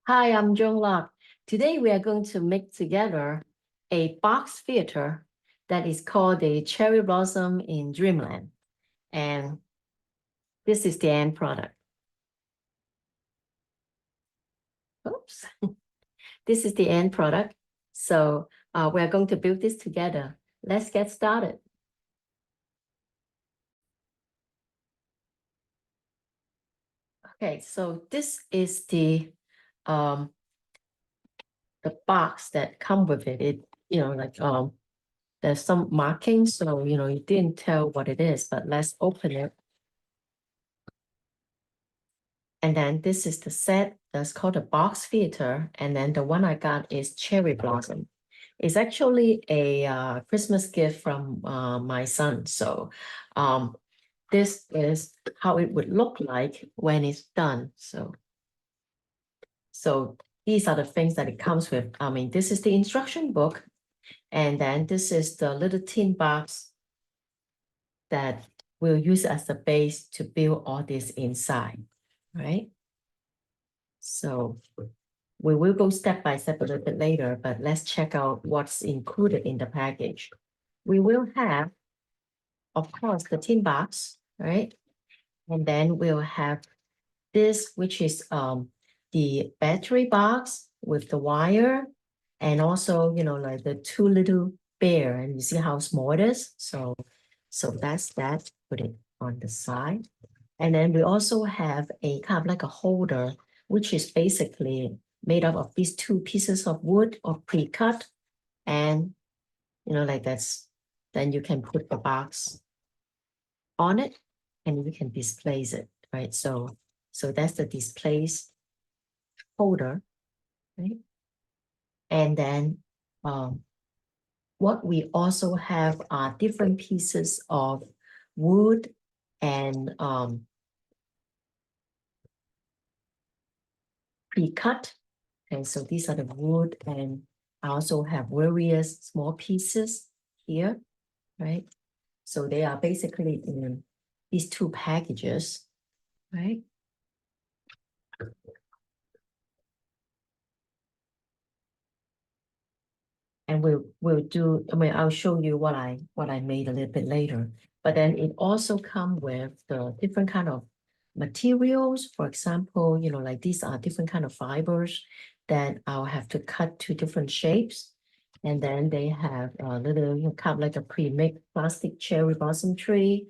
Hi, I'm Joan Lok. Today we are going to make together a box theater that is called the Cherry Blossom in Dreamland. And this is the end product. Oops. This is the end product. So we are going to build this together. Let's get started. Okay, so this is the box that come with it. There's some markings, so you didn't tell what it is, but let's open it. And then this is the set that's called a box theater. And then the one I got is Cherry Blossom. It's actually a Christmas gift from my son. So this is how it would look like when it's done. So these are the things that it comes with. I mean, this is the instruction book. And then this is the little tin box that we'll use as the base to build all this inside, right? So we will go step by step a little bit later, but let's check out what's included in the package. We will have, of course, the tin box, right? And then we'll have this, which is the battery box with the wire, and also, like the two little bear, and you see how small it is. So that's that. Put it on the side. And then we also have a kind of like a holder, which is basically made up of these two pieces of wood or pre-cut. And, like then you can put the box on it and you can displace it, right? So that's the displace holder, right? And then what we also have are different pieces of wood and pre-cut. And so these are the wood, and I also have various small pieces here, right? So they are basically in these two packages, right? And we'll do, I'll show you what I made a little bit later. But then it also comes with the different kind of materials. For example, like these are different kind of fibers that I'll have to cut to different shapes. And then they have a little, kind of like a pre-made plastic cherry blossom tree.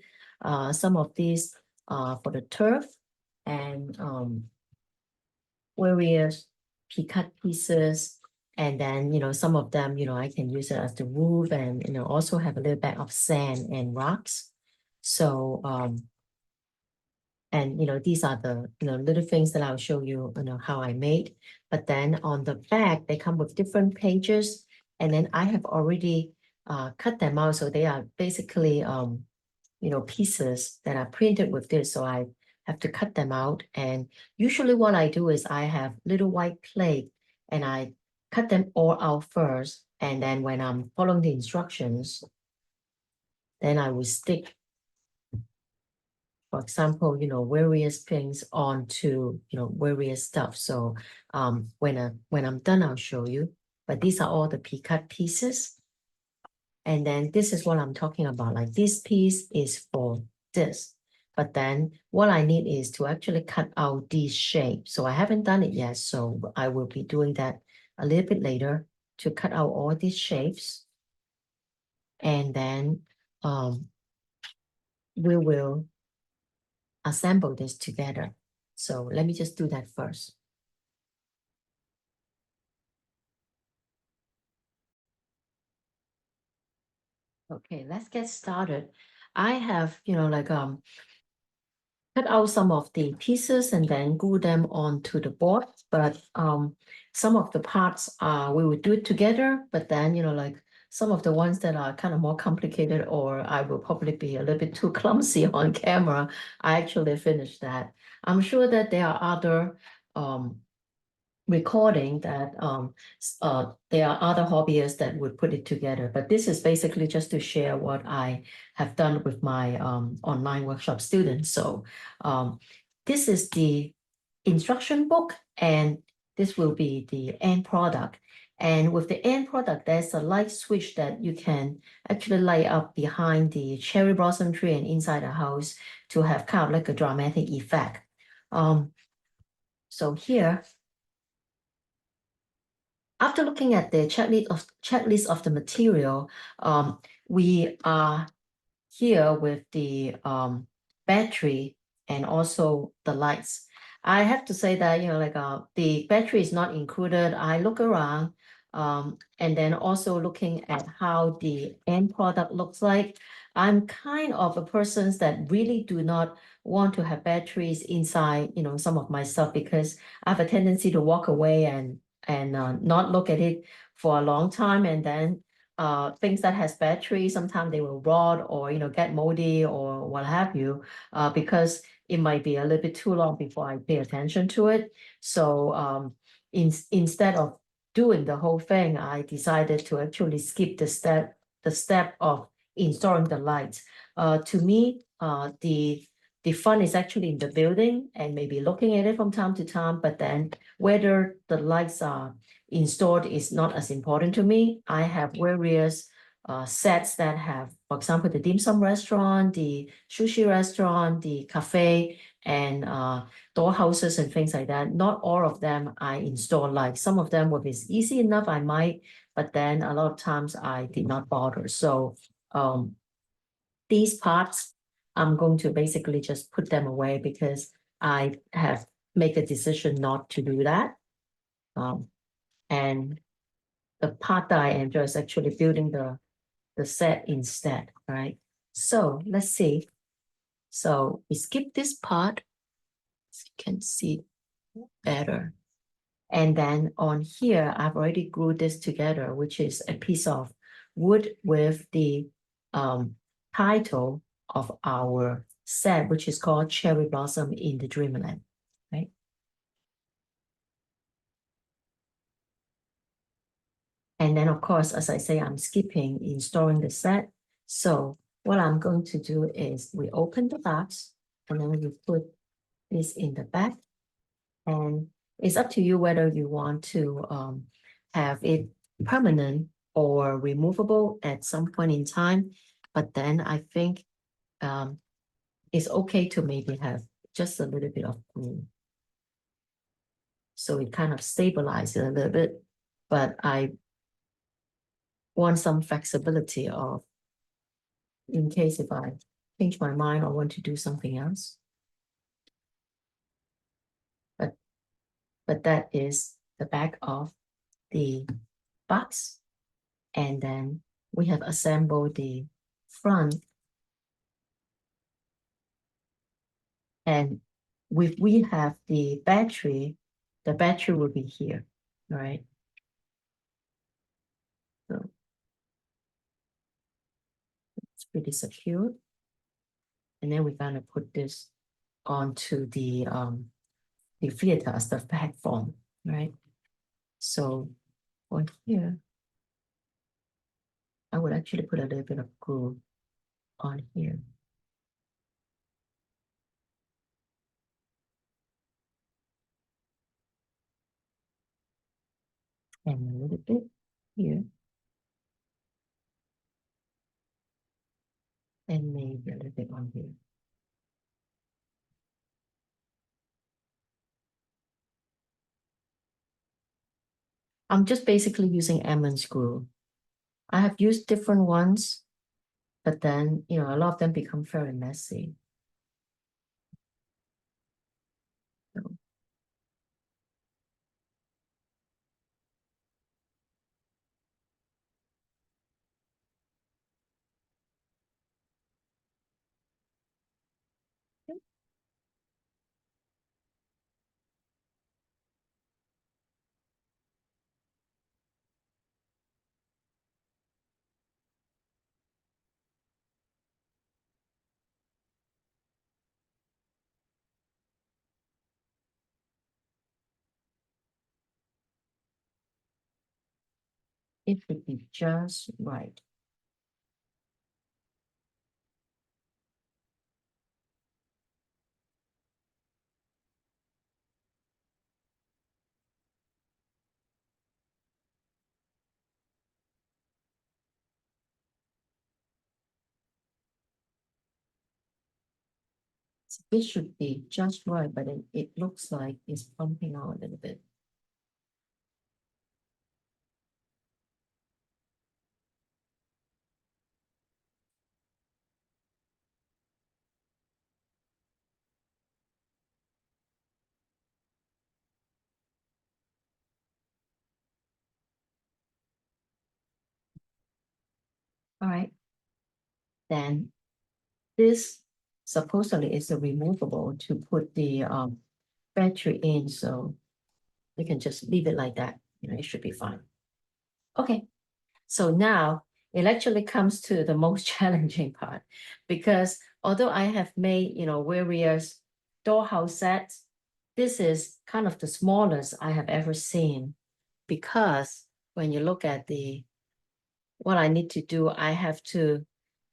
Some of these for the turf, and various pre-cut pieces. And then, some of them, I can use it as the roof, and, also have a little bit of sand and rocks. So, and, these are the, little things that I'll show you, how I made. But then on the back, they come with different pages. And then I have already cut them out. So they are basically, pieces that are printed with this. So I have to cut them out. And usually what I do is I have little white plate and I cut them all out first. And then when I'm following the instructions, then I will stick, for example, various things onto, various stuff. So when I'm done, I'll show you. But these are all the pre-cut pieces. And then this is what I'm talking about. Like this piece is for this. But then what I need is to actually cut out these shapes. So I haven't done it yet. So I will be doing that a little bit later to cut out all these shapes. And then we will assemble this together. So let me just do that first. Okay, let's get started. I have, cut out some of the pieces and then glue them onto the board. But some of the parts we will do it together, but then, some of the ones that are kind of more complicated, or I will probably be a little bit too clumsy on camera, I actually finished that. I'm sure that there are other recording that there are other hobbyists that would put it together, but this is basically just to share what I have done with my online workshop students. So this is the instruction book, and this will be the end product. And with the end product, there's a light switch that you can actually light up behind the cherry blossom tree and inside the house to have kind of like a dramatic effect. So here, after looking at the checklist of the material, we are here with the battery and also the lights. I have to say that, like the battery is not included. I look around and then also looking at how the end product looks like. I'm kind of a person that really do not want to have batteries inside, some of my stuff because I have a tendency to walk away and not look at it for a long time, and then things that has battery, sometimes they will rot or get moldy or what have you, because it might be a little bit too long before I pay attention to it. So instead of doing the whole thing, I decided to actually skip the step of installing the lights. To me, the fun is actually in the building and maybe looking at it from time to time, but then whether the lights are installed is not as important to me. I have various sets that have, for example, the dim sum restaurant, the sushi restaurant, the cafe, and door houses and things like that. Not all of them I install lights. Some of them, if it's easy enough, I might, but then a lot of times I did not bother. So these parts, I'm going to basically just put them away because I have made a decision not to do that. And the part that I enjoy is actually building the set instead, right? So let's see. So we skip this part so you can see better. And then on here, I've already glued this together, which is a piece of wood with the title of our set, which is called Cherry Blossom in the Dreamland, right? And then, of course, as I say, I'm skipping installing the set. So what I'm going to do is we open the box and then we put this in the back. And it's up to you whether you want to have it permanent or removable at some point in time. But then I think it's okay to maybe have just a little bit of glue. So it kind of stabilizes it a little bit, but I want some flexibility of in case if I change my mind or want to do something else. But that is the back of the box. And then we have assembled the front. And we have the battery will be here, right? So it's pretty secure. And then we're gonna put this onto the theater as the platform, right? So on here, I would actually put a little bit of glue on here. And a little bit here. And maybe a little bit on here. I'm just basically using Emmons glue. I have used different ones, but then, a lot of them become very messy. So, it would be just right. This should be just right, but it looks like it's bumping out a little bit. All right. Then this supposedly is a removable to put the battery in, so you can just leave it like that. It should be fine. Okay, so now it actually comes to the most challenging part, because although I have made, various dollhouse sets, this is kind of the smallest I have ever seen, because when you look at what I need to do, I have to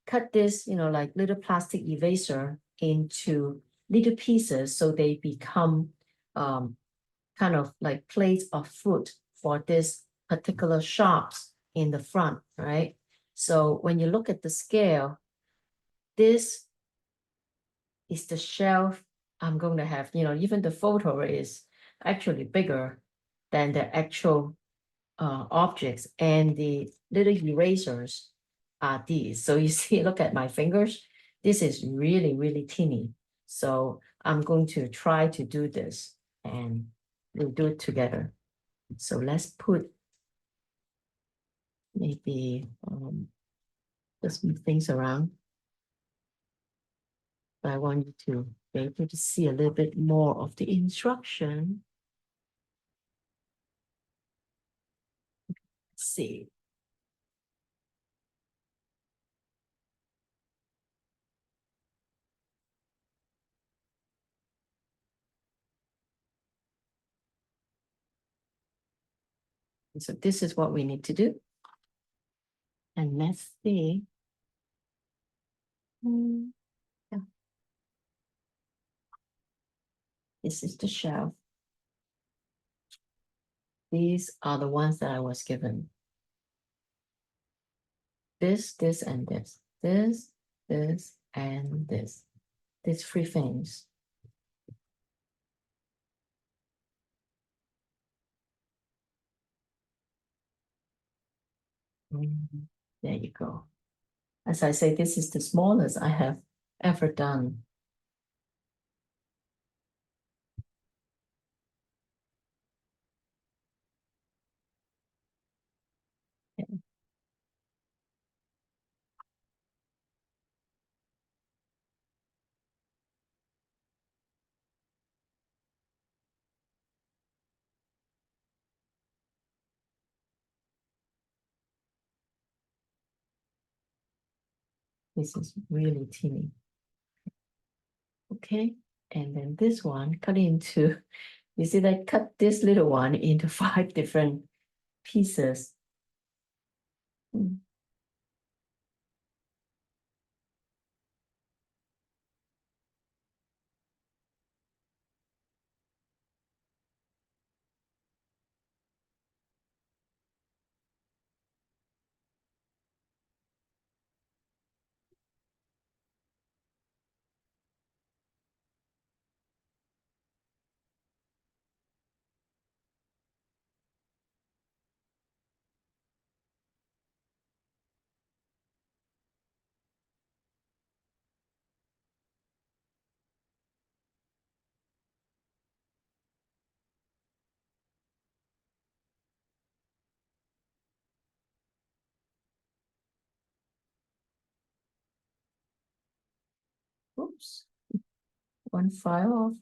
cut this, like little plastic eraser into little pieces so they become kind of like plates of fruit for this particular shops in the front, right? So when you look at the scale, this is the shelf I'm going to have, even the photo is actually bigger than the actual objects, and the little erasers are these. So you see, look at my fingers. This is really, really teeny. So I'm going to try to do this, and we'll do it together. So let's put maybe just move things around. But I want you to be able to see a little bit more of the instruction. Let's see. So this is what we need to do. And let's see. Yeah. This is the shelf. These are the ones that I was given. This, and this. This, and this. These three things. There you go. As I say, this is the smallest I have ever done. Okay. This is really teeny. Okay, and then this one cut into, you see that cut this little one into 5 different pieces. Oops, one file off.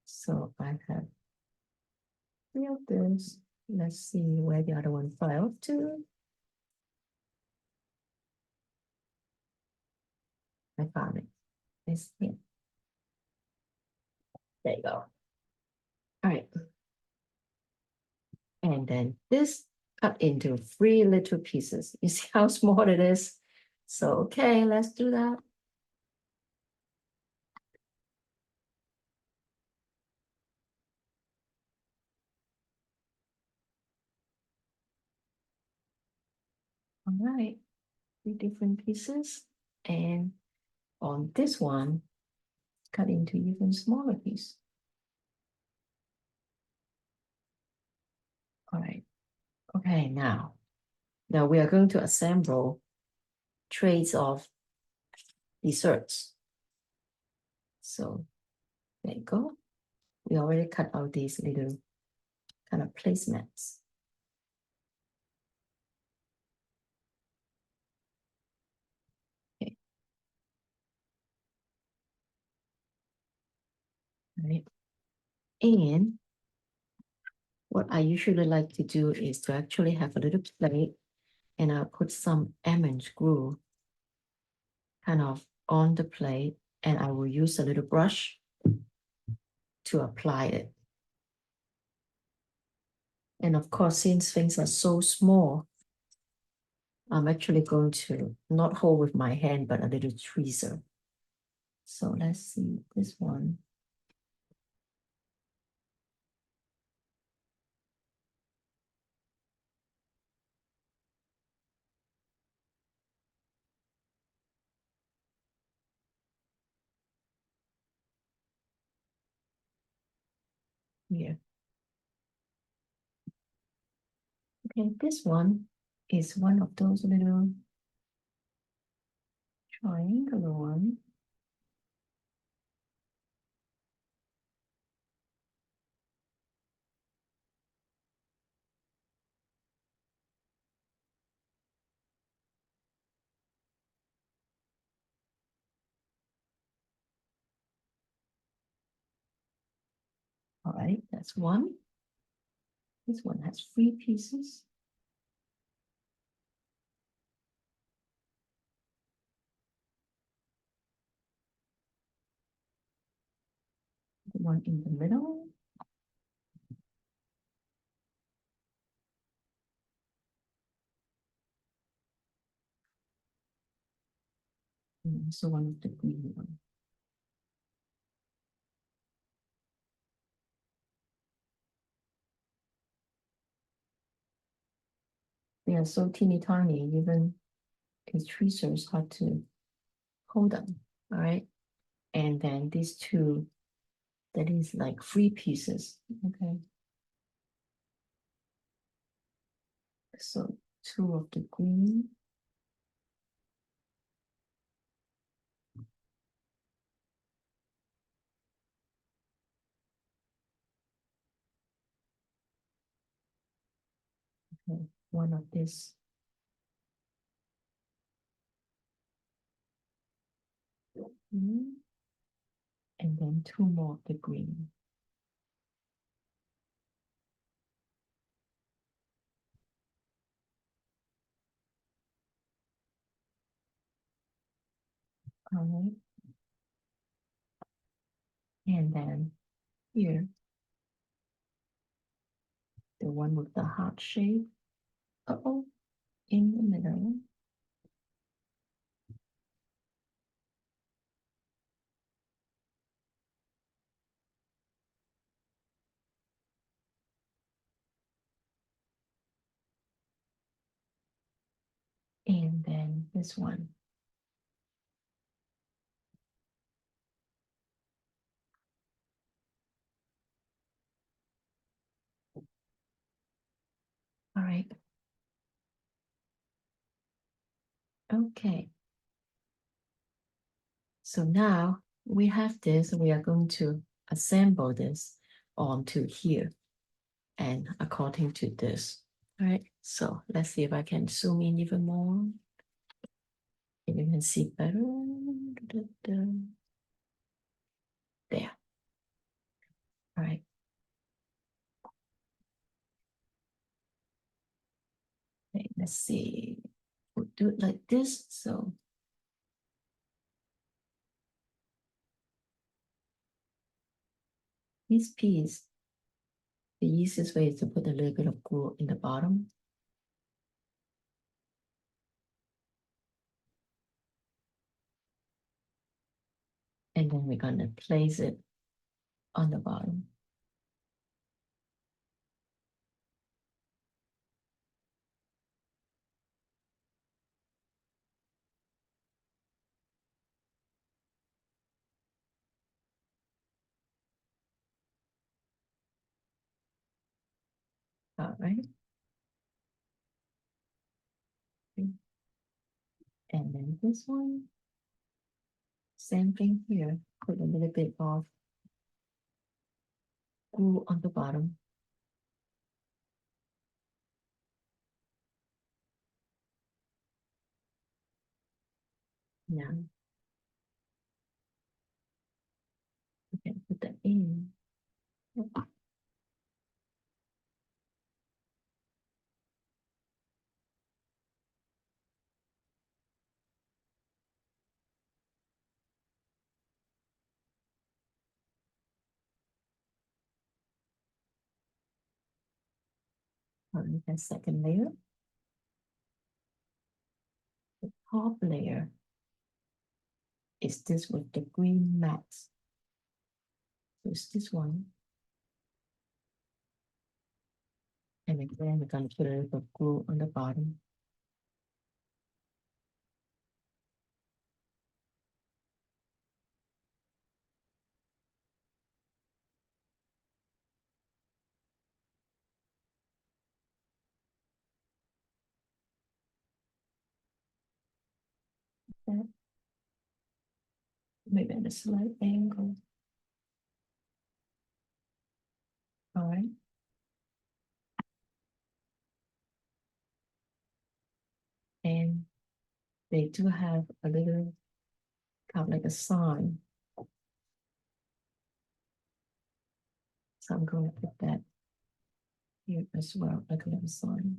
So I have 3 of this. Let's see where the other one filed to. I found it. It's here. There you go. All right. And then this cut into 3 little pieces. You see how small it is? So, okay, let's do that. All right, 3 different pieces. And on this one, cut into even smaller piece. All right. Okay, now we are going to assemble trays of desserts. So there you go. We already cut out these little kind of placemats. Okay. All right. And what I usually like to do is to actually have a little plate and I'll put some almond glue kind of on the plate and I will use a little brush to apply it. And of course, since things are so small, I'm actually going to not hold with my hand, but a little tweezer. So let's see this one. Here. Okay, this one is one of those little triangular one. All right, that's one. This one has 3 pieces. The one in the middle. And also one of the green one. They are so teeny tiny, even the tweezers hard to hold them. All right. And then these two, that is like 3 pieces. Okay. So 2 of the green. Okay. 1 of this. And then 2 more of the green. All right. And then here, the one with the heart shape. Uh-oh, in the middle. And then this one. All right. Okay. So now we have this, we are going to assemble this onto here and according to this. All right. So let's see if I can zoom in even more. If you can see better. There. All right. Okay, let's see. We'll do it like this. So this piece, the easiest way is to put a little bit of glue in the bottom. And then we're going to place it on the bottom. All right. And then this one, same thing here. Put a little bit of glue on the bottom. Now, okay, put that in. On the second layer. The top layer is this with the green mats. So it's this one. And again, we're going to put a little glue on the bottom. That. Maybe at a slight angle. All right. And they do have a little kind of like a sign. So I'm going to put that here as well, like a little sign.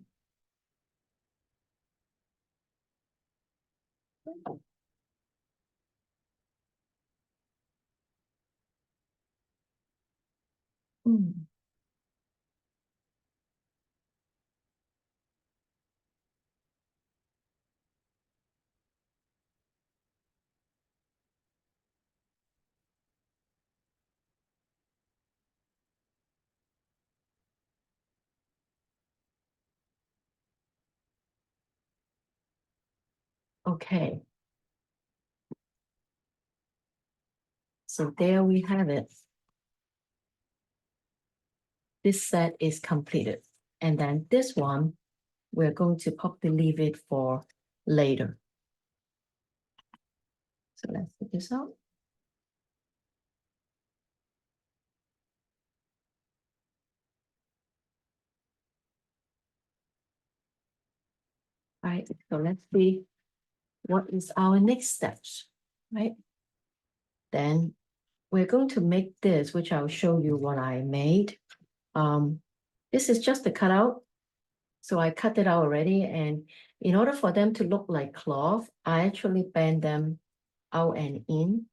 Mm. Okay. So there we have it. This set is completed. And then this one, we're going to probably leave it for later. So let's put this out. All right, so let's see what is our next steps, right? Then we're going to make this, which I'll show you what I made. This is just a cutout. So I cut it out already. And in order for them to look like cloth, I actually bend them out and in.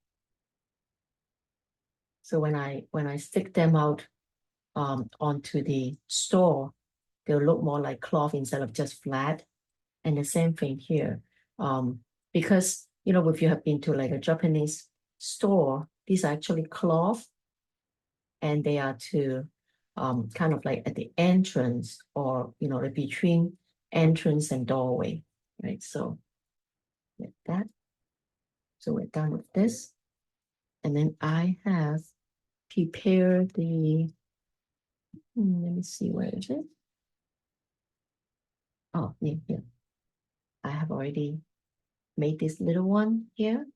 So when I stick them out onto the store, they'll look more like cloth instead of just flat. And the same thing here. Because, you know, if you have been to like a Japanese store, these are actually cloth, and they are to kind of like at the entrance, or, you know, between entrance and doorway, right? So like that. So we're done with this. And then I have prepared the, let me see, where is it? Oh, yeah, here. I have already made this little one here,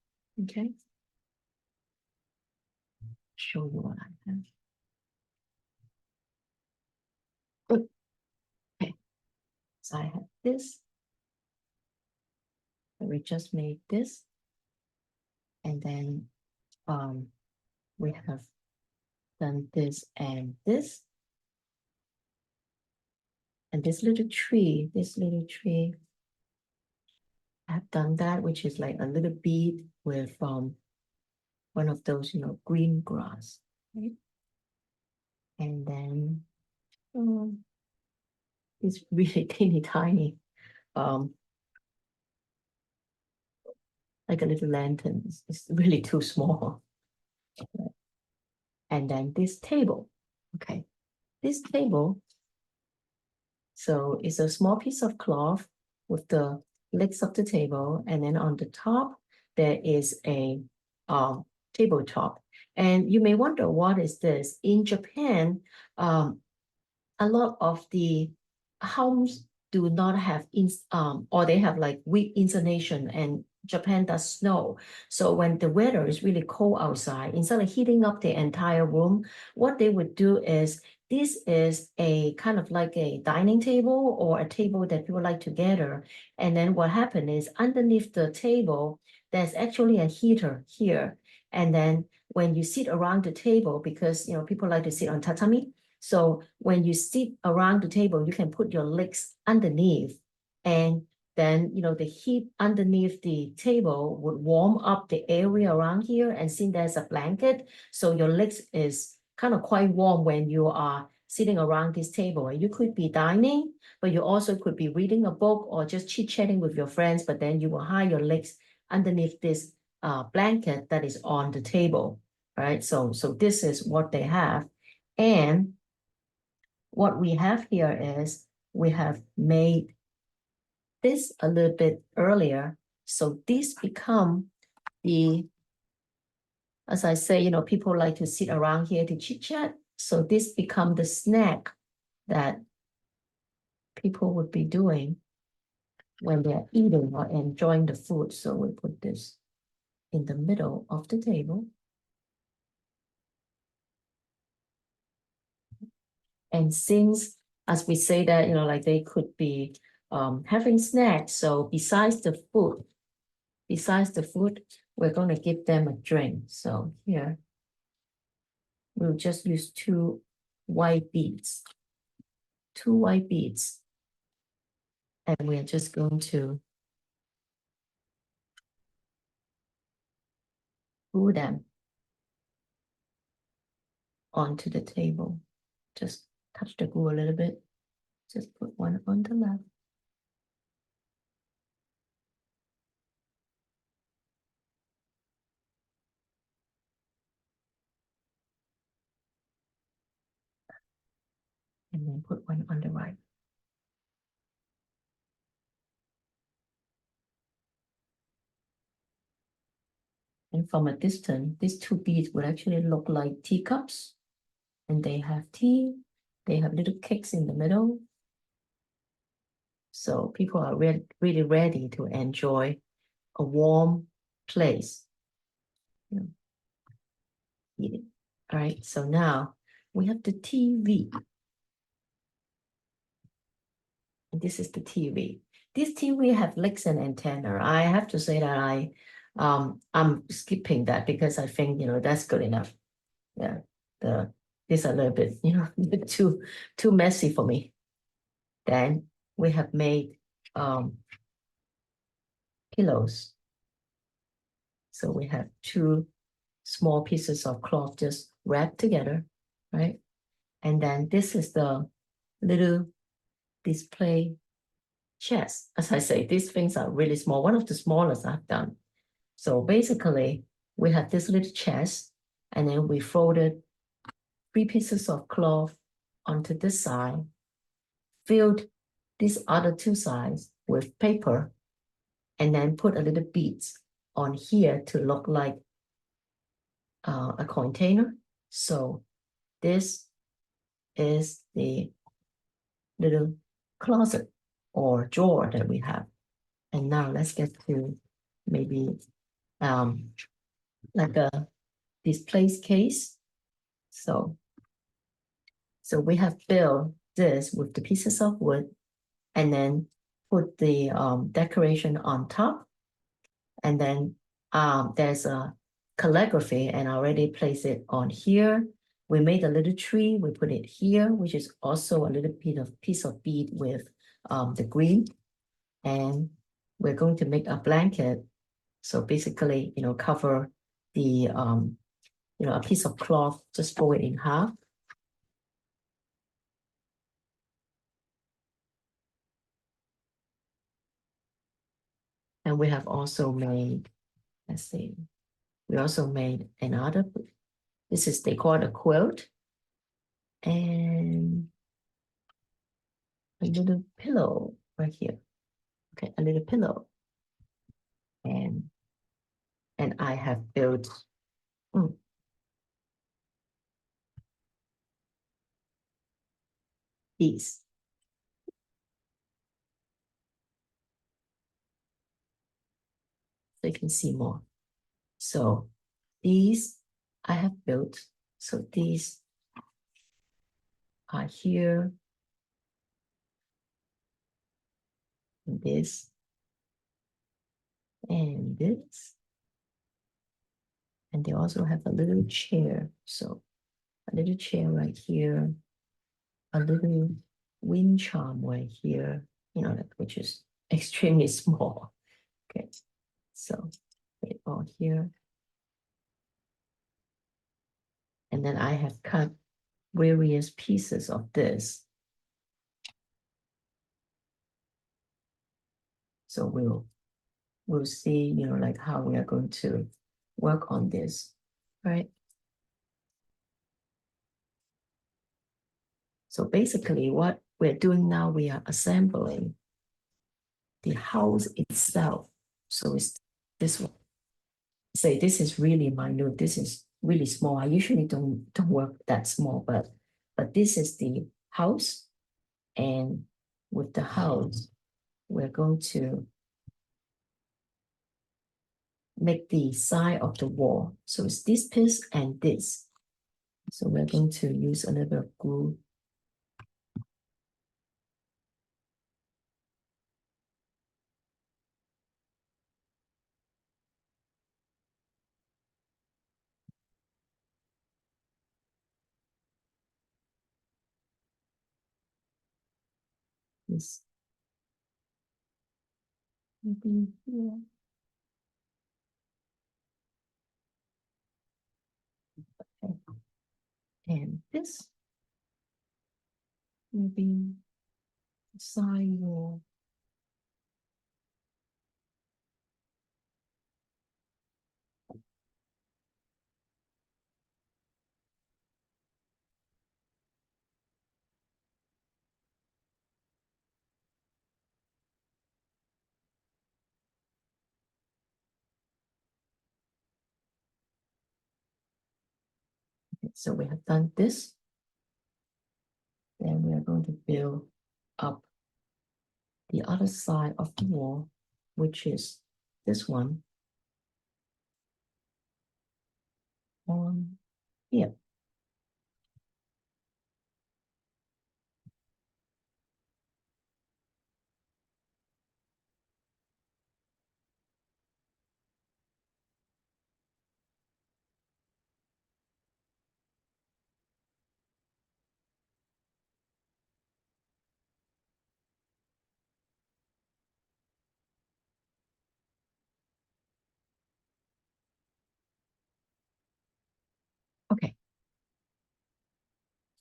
okay? Show you what I have. Okay, so I have this. We just made this. And then we have done this and this. And this little tree, I have done that, which is like a little bead with one of those, you know, green grass, right? And then it's really teeny tiny, like a little lantern. It's really too small. And then this table, okay, this table. So it's a small piece of cloth with the legs of the table, and then on the top there is a tabletop. And you may wonder, what is this? In Japan, a lot of the homes do not have or they have like weak insulation, and Japan does snow. So when the weather is really cold outside, instead of heating up the entire room, what they would do is this is a kind of like a dining table or a table that people like to gather. And then what happened is underneath the table, there's actually a heater here. And then when you sit around the table, because people like to sit on tatami, so when you sit around the table, you can put your legs underneath, and then the heat underneath the table would warm up the area around here, and since there's a blanket, so your legs is kind of quite warm when you are sitting around this table. And you could be dining, but you also could be reading a book or just chit-chatting with your friends, but then you will hide your legs underneath this blanket that is on the table, right? So this is what they have. And what we have here is we have made this a little bit earlier. So this become as I say, people like to sit around here to chit chat. So this become the snack that people would be doing when they're eating or enjoying the food. So we put this in the middle of the table. And since, as we say that, like they could be having snacks. So besides the food, we're going to give them a drink. So here, we'll just use two white beads. And we're just going to glue them onto the table. Just touch the glue a little bit. Just put one on the left. And then put one on the right. And from a distance, these two beads would actually look like teacups. And they have tea. They have little cakes in the middle. So people are really ready to enjoy a warm place. Eating. All right, so now we have the TV. And this is the TV. This TV have legs and antenna. I have to say that I'm skipping that because I think that's good enough. Yeah, this a little bit a bit too messy for me. Then we have made pillows. So we have two small pieces of cloth just wrapped together, right? And then this is the little display chest. As I say, these things are really small, one of the smallest I've done. So basically, we have this little chest, and then we folded 3 pieces of cloth onto this side, filled these other 2 sides with paper, and then put a little beads on here to look like a container. So this is the little closet or drawer that we have. And now let's get to maybe like a display case. So we have built this with the pieces of wood and then put the decoration on top. And then there's a calligraphy, and I already placed it on here. We made a little tree, we put it here, which is also a little piece of bead with the green. And we're going to make a blanket. So basically, cover the, a piece of cloth, just fold it in half. And we have also made, let's see, we also made another, they call it a quilt. And a little pillow right here. Okay, a little pillow. And I have built, these. So you can see more. So these I have built. So these are here. And this. And this. And they also have a little chair. So a little chair right here. A little wind charm right here. You know, which is extremely small. Okay. So right all here. And then I have cut various pieces of this. So we'll see, you know, like how we are going to work on this, right? So basically what we're doing now, we are assembling the house itself. So it's this one. Say this is really minute, this is really small. I usually don't work that small, but this is the house. And with the house, we're going to make the side of the wall. So it's this piece and this. So we're going to use a little bit of glue. This maybe here. Okay. And this will be side wall. Okay, so we have done this. Then we are going to build up the other side of the wall, which is this one on here. Okay.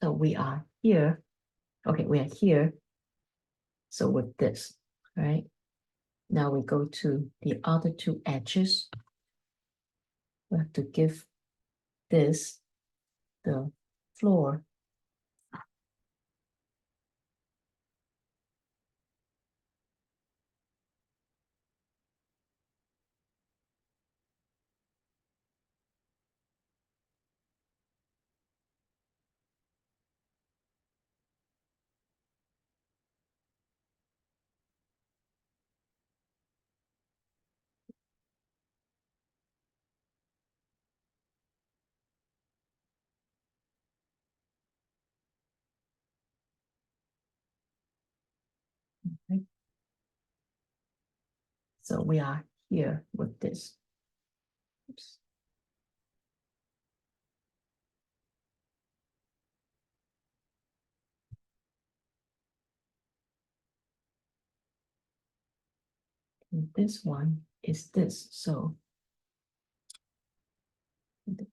So we are here. Okay, we are here. So with this, right? Now we go to the other two edges. We have to give this the floor. Right? So we are here with this. Oops. And this one is this. So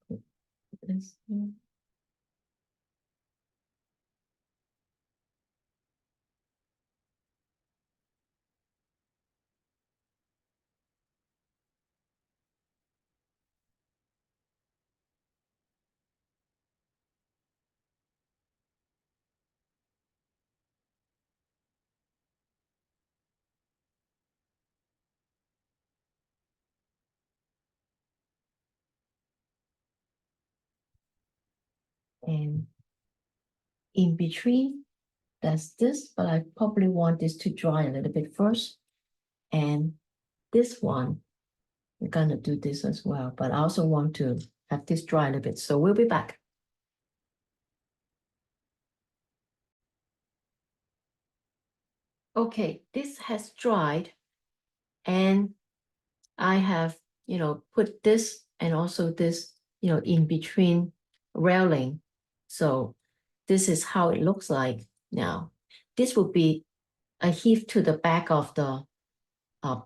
put this here. And in between That's this, but I probably want this to dry a little bit first. And this one, we're gonna do this as well, but I also want to have this dry a little bit. So we'll be back. Okay, this has dried and I have, put this and also this, in between railing. So this is how it looks like now. This would be a heave to the back of the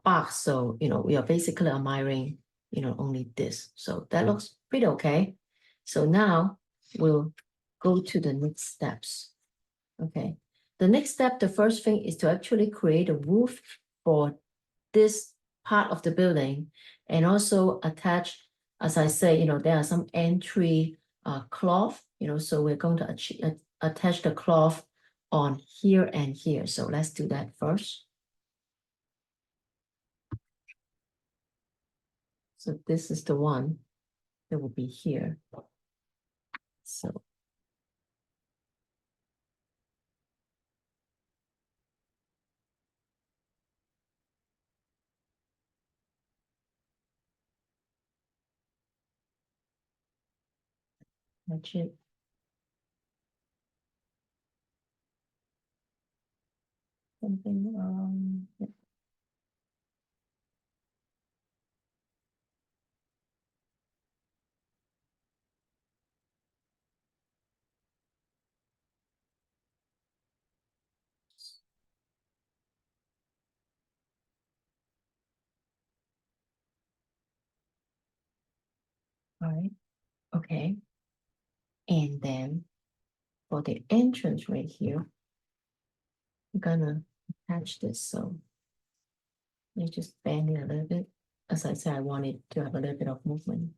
box. So, we are basically admiring, only this. So that looks pretty okay. So now we'll go to the next steps. Okay. The next step, the first thing is to actually create a roof for this part of the building and also attach, as I say, there are some entry cloth, so we're going to attach the cloth on here and here. So let's do that first. So this is the one that will be here. So attach it. Something yeah. All right. Okay. And then for the entrance right here, I'm gonna attach this. So you just bend it a little bit. As I said, I want it to have a little bit of movement.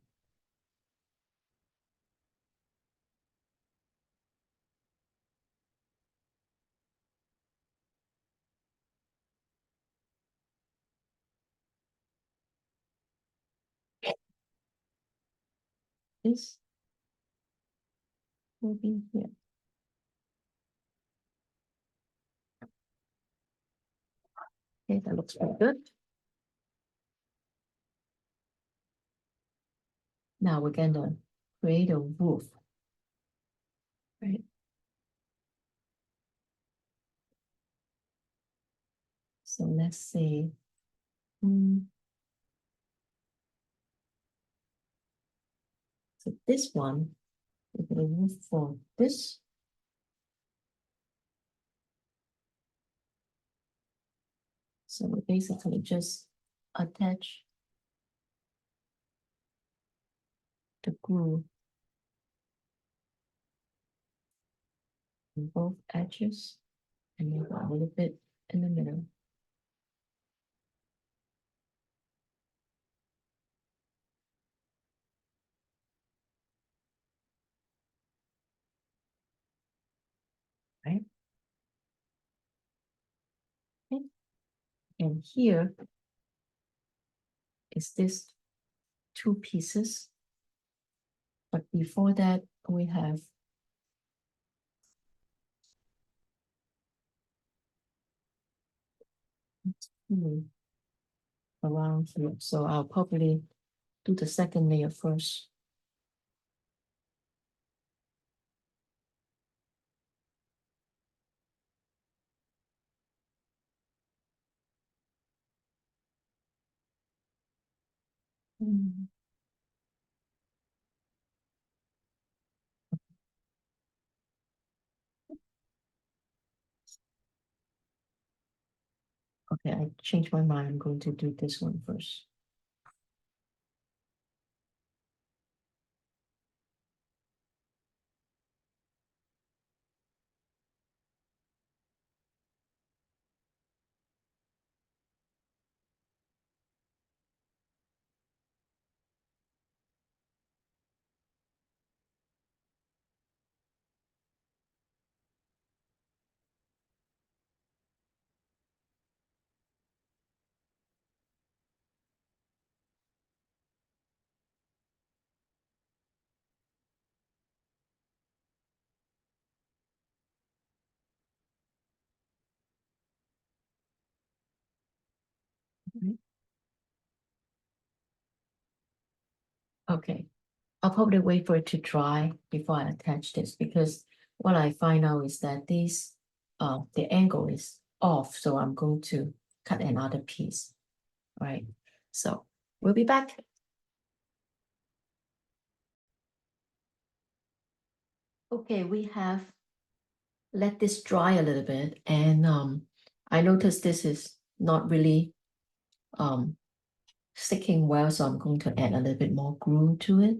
This will be here. Okay, that looks pretty good. Now we're gonna create a roof, right? So let's say, so this one, we're gonna roof for this. So we basically just attach the glue on both edges and then a little bit in the middle. Right? Okay. And here is this two pieces. But before that, we have around here. So I'll probably do the second layer first. Okay, I changed my mind. I'm going to do this one first. Okay. I'll probably wait for it to dry before I attach this because what I find out is that the angle is off, so I'm going to cut another piece, right? So we'll be back. Okay, we have let this dry a little bit, and I noticed this is not really sticking well, so I'm going to add a little bit more glue to it.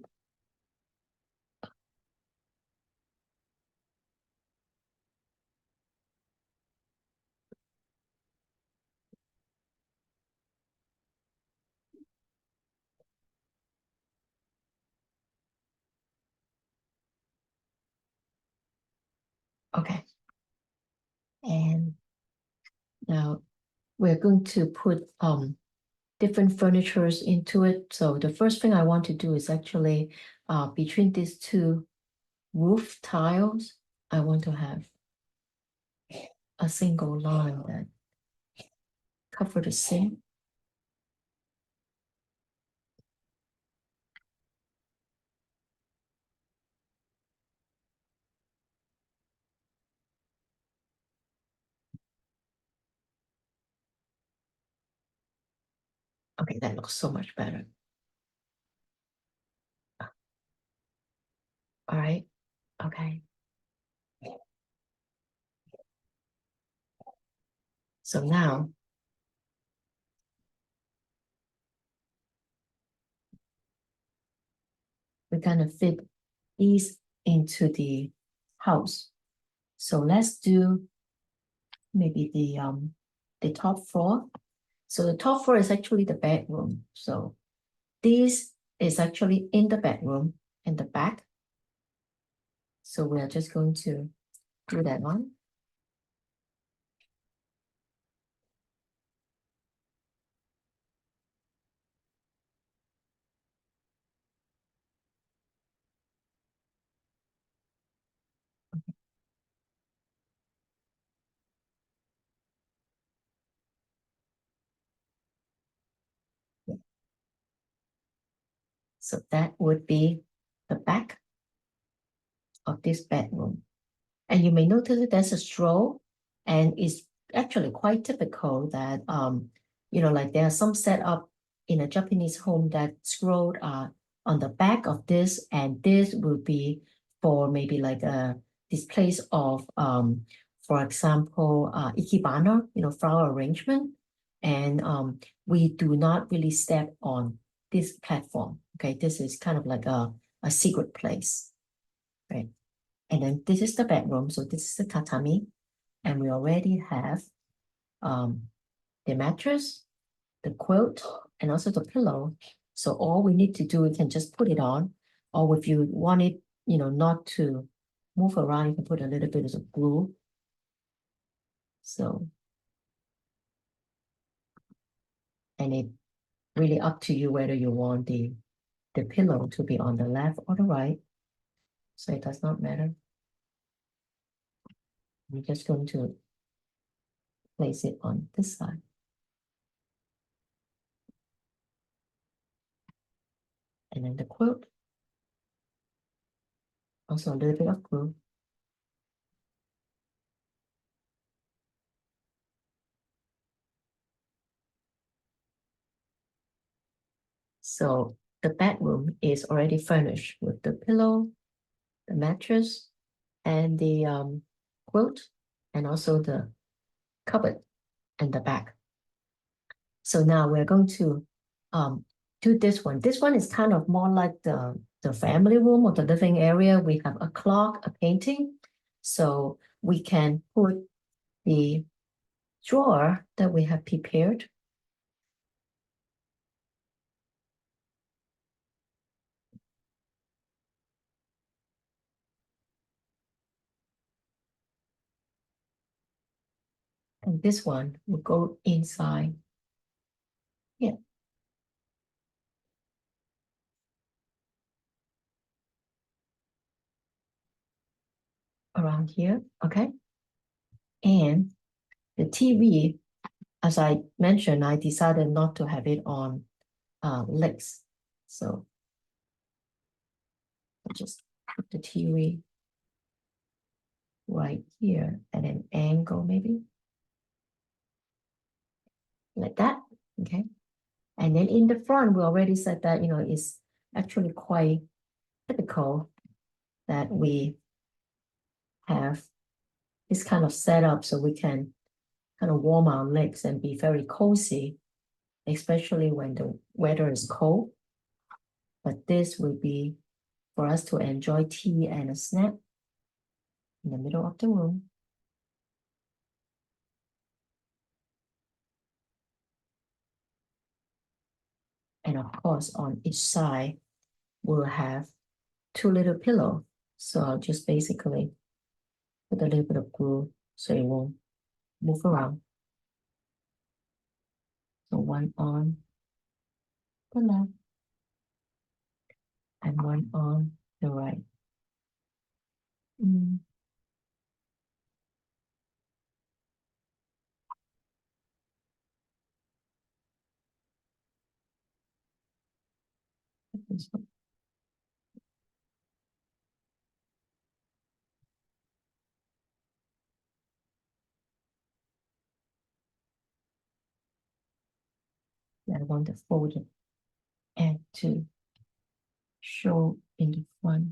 Okay. And now we're going to put different furnitures into it. So the first thing I want to do is actually between these two roof tiles, I want to have a single line that cover the sink. Okay, that looks so much better. All right, okay. So now we're gonna fit these into the house. So let's do maybe the top floor. So the top floor is actually the bedroom. So this is actually in the bedroom in the back. So we are just going to do that one. So that would be the back of this bedroom. And you may notice that there's a stroll, and it's actually quite typical that like there are some setup in a Japanese home that scrolled on the back of this, and this will be for maybe like a displays of for example, ikebana, flower arrangement. And we do not really step on this platform. Okay, this is kind of like a secret place, right? And then this is the bedroom. So this is the tatami. And we already have the mattress, the quilt, and also the pillow. So all we need to do, we can just put it on. Or if you want it, not to move around, you can put a little bit of glue. So, and it really up to you whether you want the pillow to be on the left or the right. So it does not matter. I'm just going to place it on this side. And then the quilt, also a little bit of glue. So the bedroom is already furnished with the pillow, the mattress, and the quilt, and also the cupboard and the back. So now we're going to do this one. This one is kind of more like the family room or the living area. We have a clock, a painting. So we can put the drawer that we have prepared. And this one will go inside. Yeah. Around here, okay? And the TV, as I mentioned, I decided not to have it on legs. So just put the TV right here at an angle, maybe like that. Okay. And then in the front, we already said that, it's actually quite typical that we have this kind of setup so we can kind of warm our legs and be very cozy, especially when the weather is cold. But this will be for us to enjoy tea and a snack in the middle of the room. And of course, on each side, we'll have two little pillows. So I'll just basically put a little bit of glue so it won't move around. So one on the left and one on the right. This one. I want to fold it and to show in the front.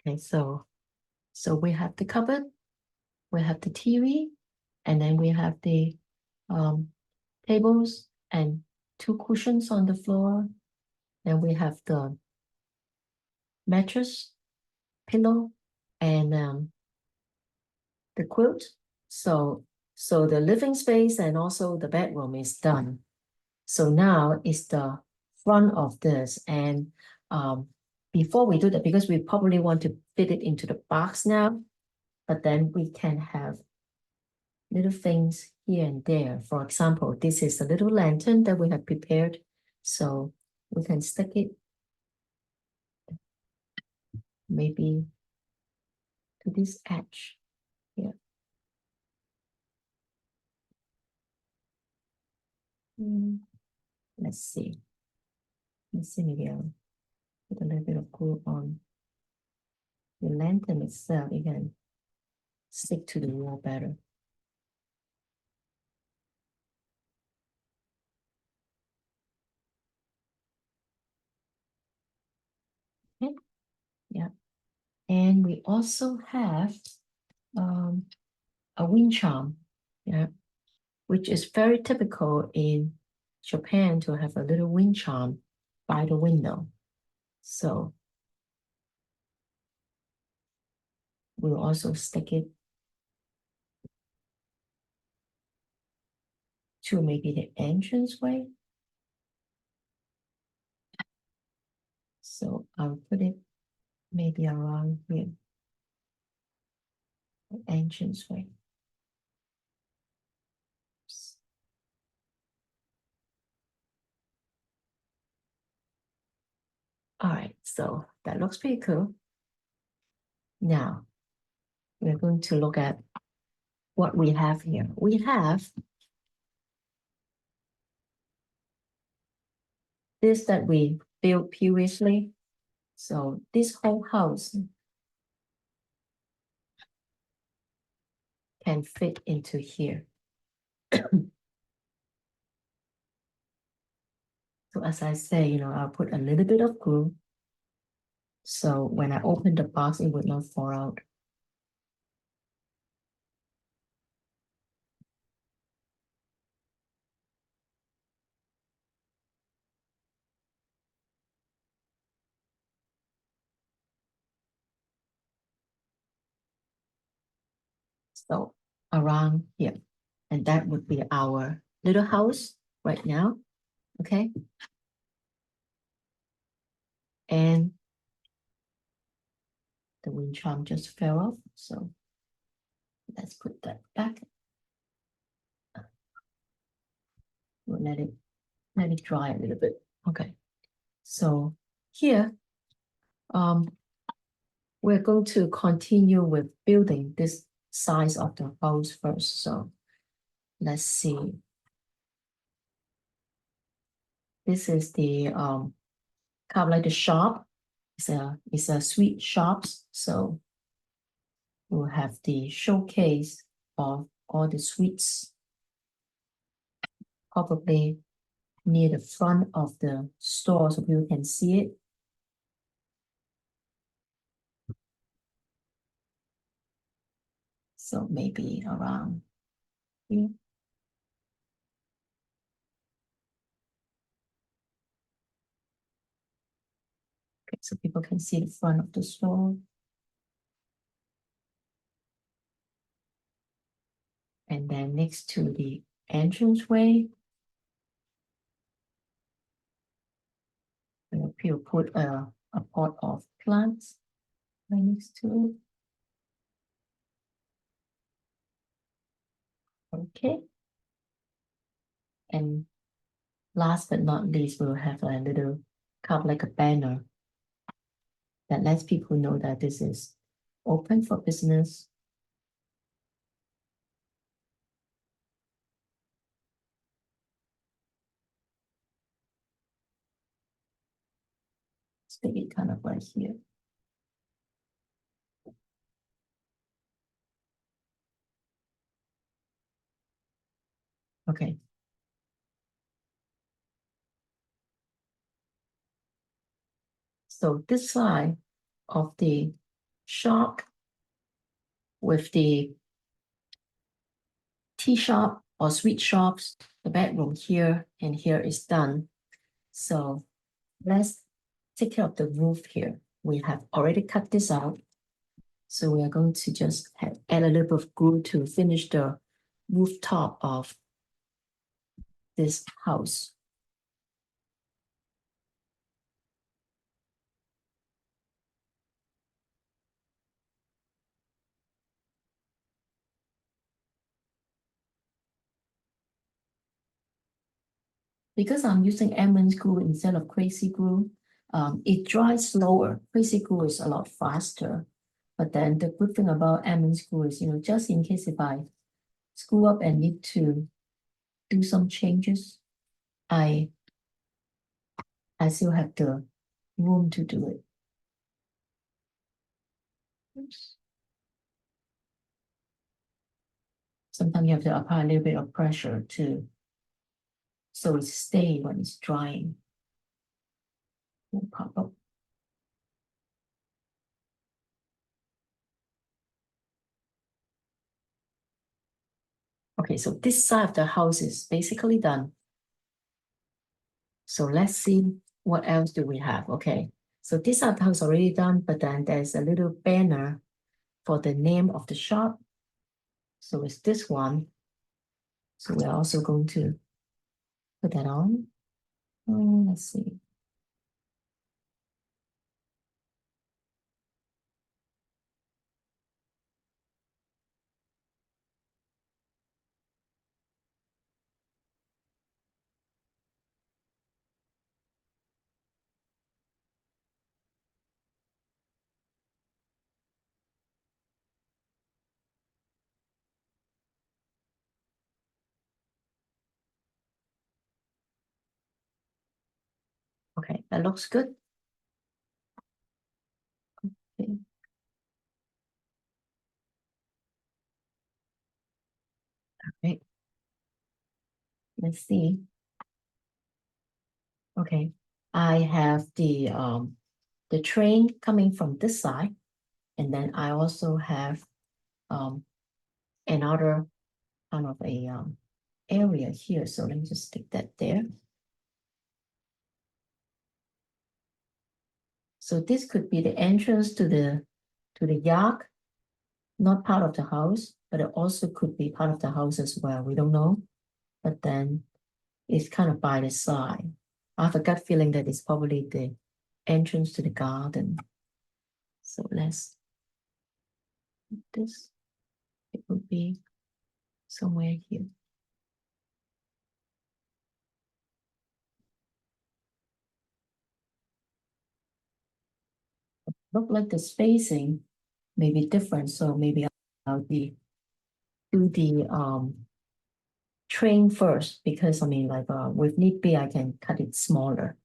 Okay, so we have the cupboard, we have the TV, and then we have the tables and two cushions on the floor. Then we have the mattress, pillow, and the quilt. So the living space and also the bedroom is done. So now is the front of this. And before we do that, because we probably want to fit it into the box now, but then we can have little things here and there. For example, this is a little lantern that we have prepared. So we can stick it maybe to this edge here. Let's see. Maybe I'll put a little bit of glue on the lantern itself. You can stick to the wall better. Okay. Yeah. And we also have a wind charm, yeah, which is very typical in Japan to have a little wind charm by the window. So we'll also stick it to maybe the entranceway. So I'll put it maybe around here, the entranceway. All right, so that looks pretty cool. Now, we're going to look at what we have here. We have this that we built previously. So this whole house can fit into here. So as I say, I'll put a little bit of glue. So when I open the box, it would not fall out. So around here, and that would be our little house right now, okay? And the wind charm just fell off, so let's put that back. We'll let it dry a little bit. Okay, so here, we're going to continue with building this size of the house first. So let's see. This is the kind of like the shop. It's a sweet shops. So we'll have the showcase of all the sweets, probably near the front of the store so people can see it. So maybe around here. Okay, so people can see the front of the store. And then next to the entranceway, we'll put a pot of plants right next to it. Okay. And last but not least, we'll have a little kind of like a banner that lets people know that this is open for business. Stick it kind of right here. Okay. So this side of the shop with the tea shop or sweet shops, the bedroom here and here is done. So let's take care of the roof here. We have already cut this out. So we are going to just add a little bit of glue to finish the rooftop of this house. Because I'm using almond glue instead of crazy glue, it dries slower. Crazy glue is a lot faster. But then the good thing about almond glue is, just in case if I screw up and need to do some changes, I still have the room to do it. Oops. Sometimes you have to apply a little bit of pressure so it stays when it's drying. Will pop up. Okay, so this side of the house is basically done. So let's see what else do we have. Okay, so this side of the house already done, but then there's a little banner for the name of the shop. So it's this one. So we're also going to put that on. Let's see. Okay, that looks good. Okay. Okay. Let's see. Okay, I have the train coming from this side, and then I also have another kind of a area here. So let me just stick that there. So this could be the entrance to the yard, not part of the house, but it also could be part of the house as well. We don't know, but then it's kind of by the side. I have a gut feeling that it's probably the entrance to the garden. So let's put this. It would be somewhere here. Look like the spacing may be different, so maybe I'll do the train first because I mean, like, with need be, I can cut it smaller.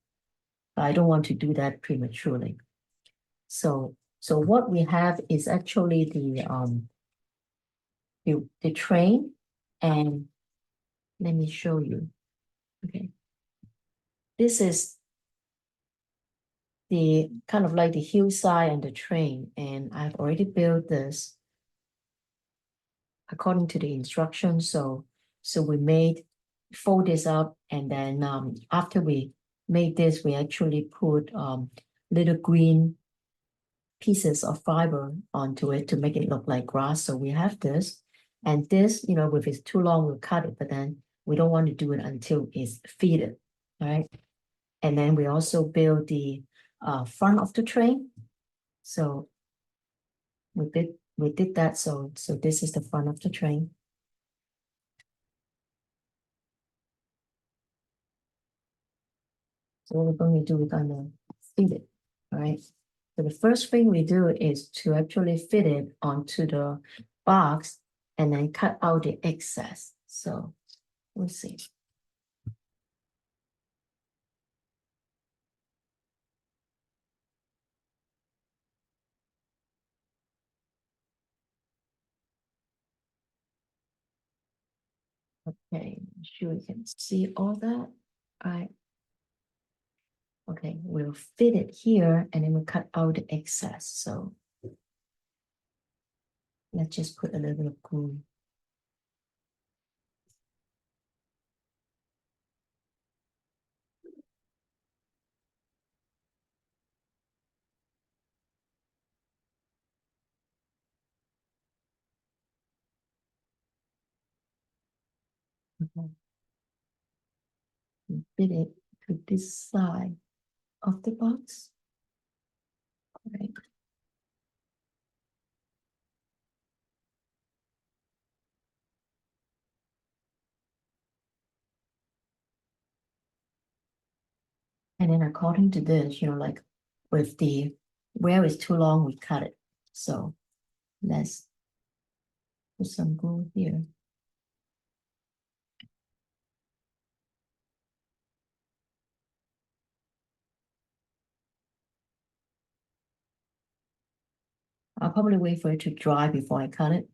But I don't want to do that prematurely. So what we have is actually the train, and let me show you. Okay. This is the kind of like the hillside and the train, and I've already built this according to the instructions. So we fold this up, and then after we made this, we actually put little green pieces of fiber onto it to make it look like grass. So we have this, and this, you know, if it's too long, we'll cut it, but then we don't want to do it until it's fitted, right? And then we also build the front of the train. So we did that. So this is the front of the train. So what we're going to do, we're going to fit it, all right? So the first thing we do is to actually fit it onto the box and then cut out the excess. So we'll see. Okay, sure you can see all that. All right. Okay, we'll fit it here and then we'll cut out the excess. So let's just put a little bit of glue. Okay. Fit it to this side of the box. Right. And then according to this, you know, like with the where it's too long, we cut it. So let's put some glue here. I'll probably wait for it to dry before I cut it.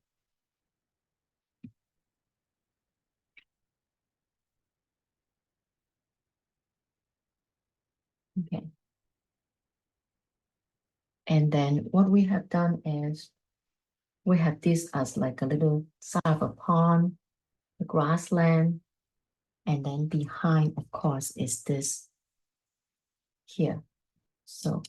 Okay. And then what we have done is we have this as like a little side of a pond, a grassland, and then behind, of course, is this here. So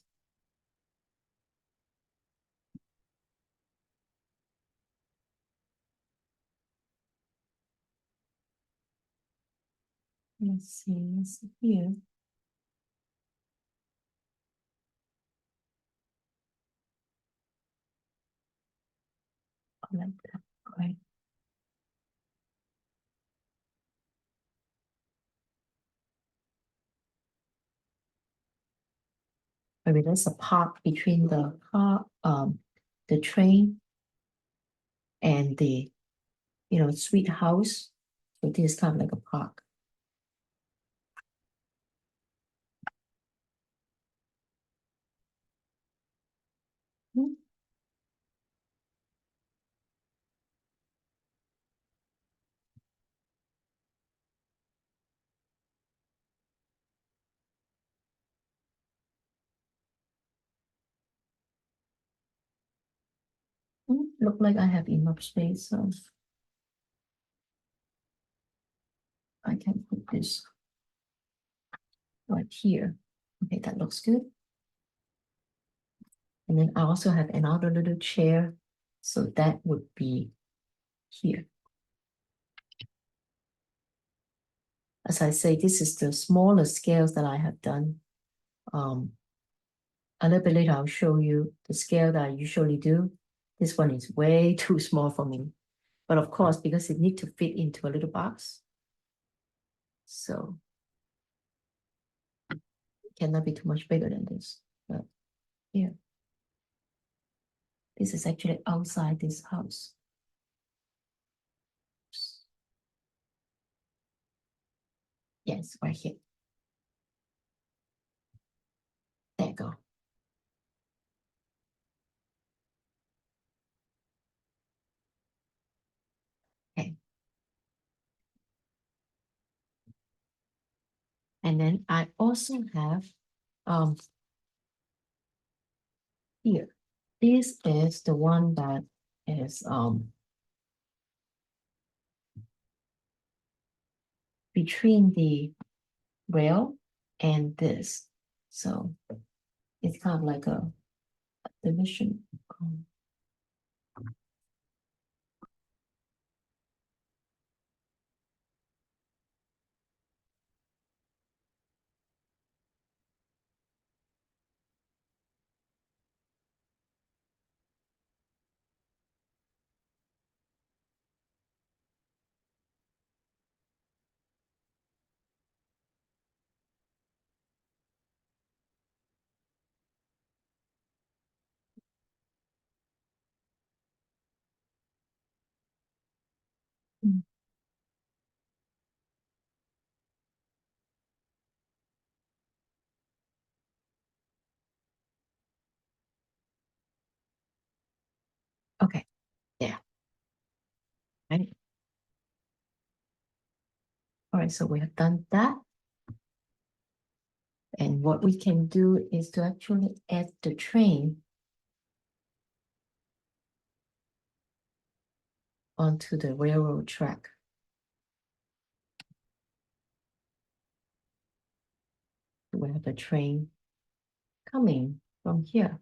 let's see here. Like that, right? Maybe there's a park between the car, the train and the, you know, sweet house. So this is kind of like a park. Mm. Look like I have enough space, so I can put this right here. Okay, that looks good. And then I also have another little chair, so that would be here. As I say, this is the smaller scales that I have done. A little bit later, I'll show you the scale that I usually do. This one is way too small for me. But of course, because it needs to fit into a little box, so it cannot be too much bigger than this. But here, this is actually outside this house. Yes, right here. There you go. Okay. And then I also have here. This is the one that is between the rail and this. So it's kind of like a division. Mm. Okay, yeah. Right. All right, so we have done that. And what we can do is to actually add the train onto the railroad track. We have a train coming from here.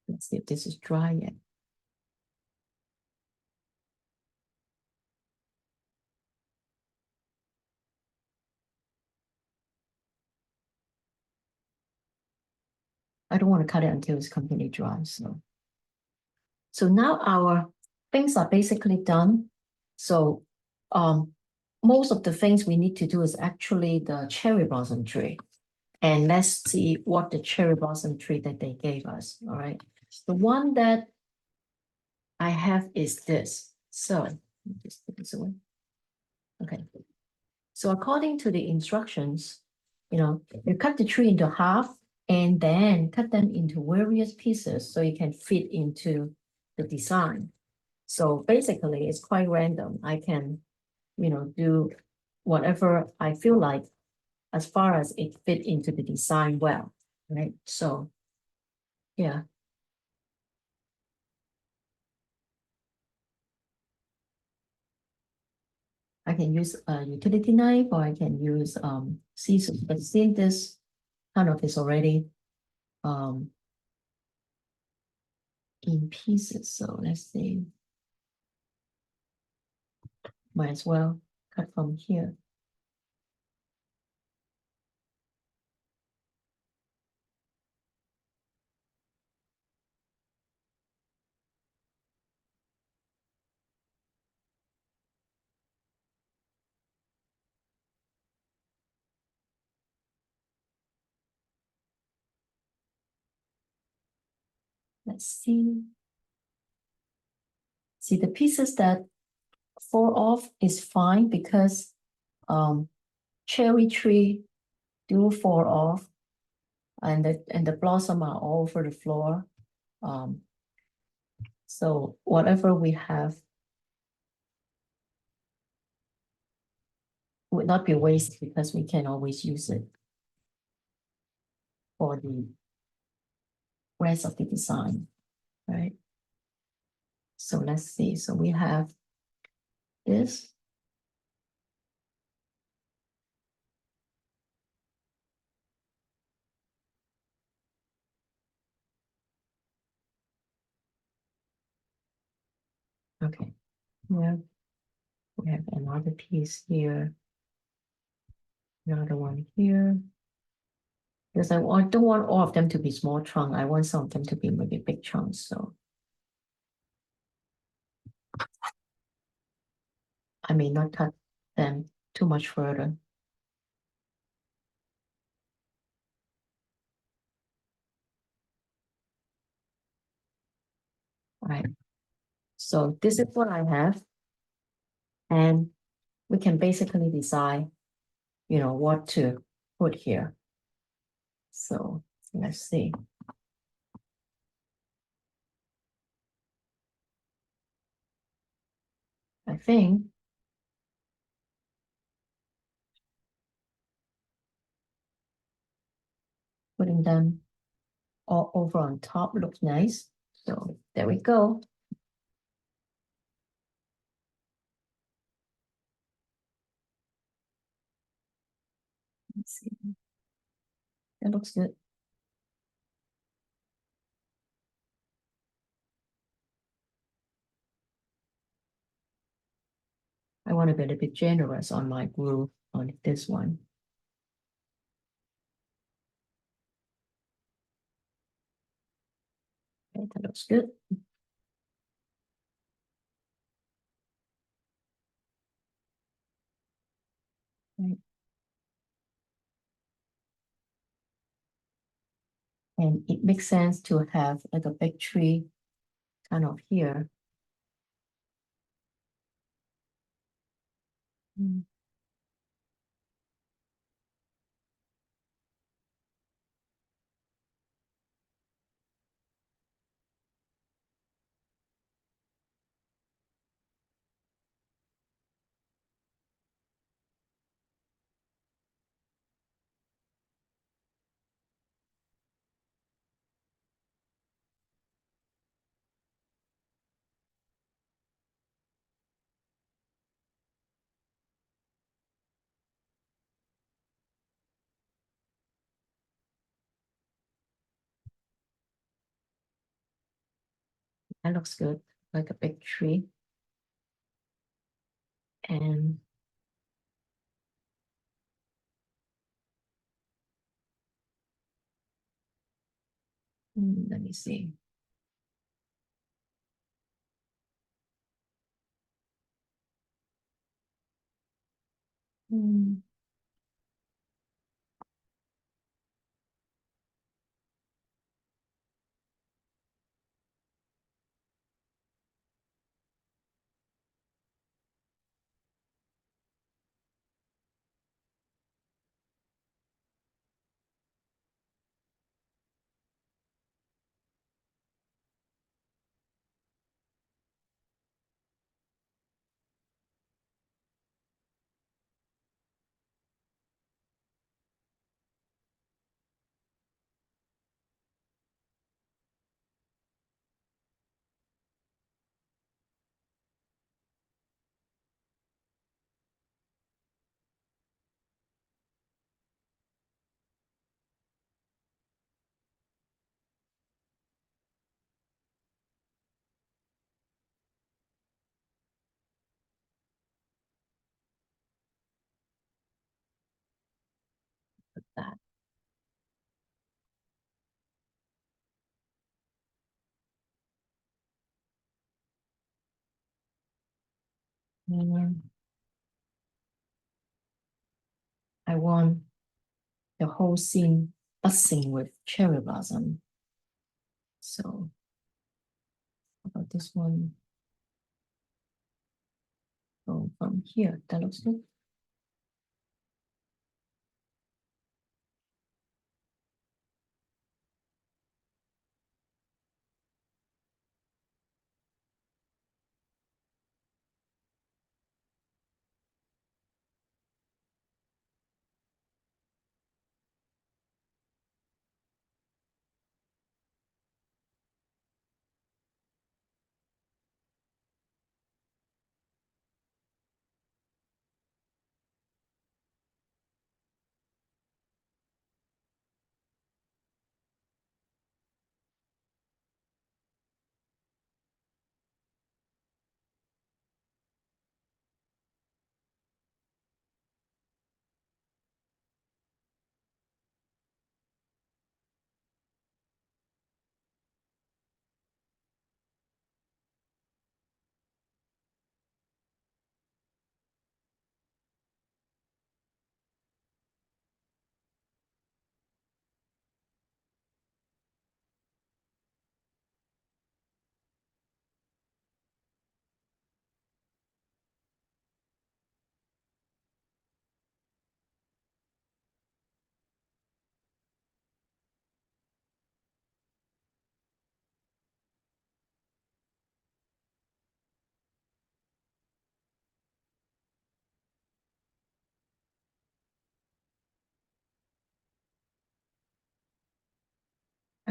Let's see if this is dry yet. I don't want to cut it until it's completely dry. So now our things are basically done. So most of the things we need to do is actually the cherry blossom tree. And let's see what the cherry blossom tree that they gave us. All right. The one that I have is this. So just put this away. Okay. So according to the instructions, you cut the tree into half and then cut them into various pieces so you can fit into the design. So basically, it's quite random. I can, do whatever I feel like as far as it fit into the design well, right? So, yeah. I can use a utility knife or I can use scissors. But since this kind of is already um, in pieces, so let's see. Might as well cut from here. Let's see. See, the pieces that fall off is fine because cherry tree do fall off and the blossom are all over the floor. So whatever we have would not be wasted because we can always use it for the rest of the design, right? So let's see. So we have this. Okay. Yeah. We have another piece here. Another one here. Because I don't want all of them to be small chunk. I want some of them to be maybe big chunks. So I may not cut them too much further. right? So this is what I have. And we can basically decide, what to put here. So let's see. I think putting them all over on top looks nice. So there we go. Let's see. That looks good. I want to be a little bit generous on my glue on this one. Okay, that looks good. Right. And it makes sense to have like a big tree kind of here. That looks good, like a big tree. And let me see. That. And I want the whole scene buzzing with cherry blossom. So how about this one? Go from here. That looks good.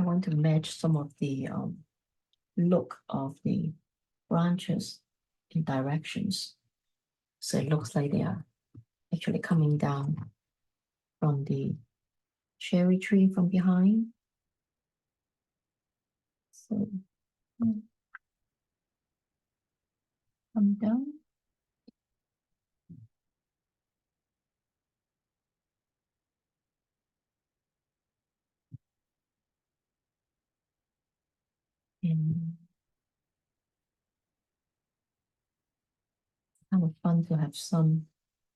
want to match some of the look of the branches in directions. So it looks like they are actually coming down from the cherry tree from behind. So come down. And kind of fun to have some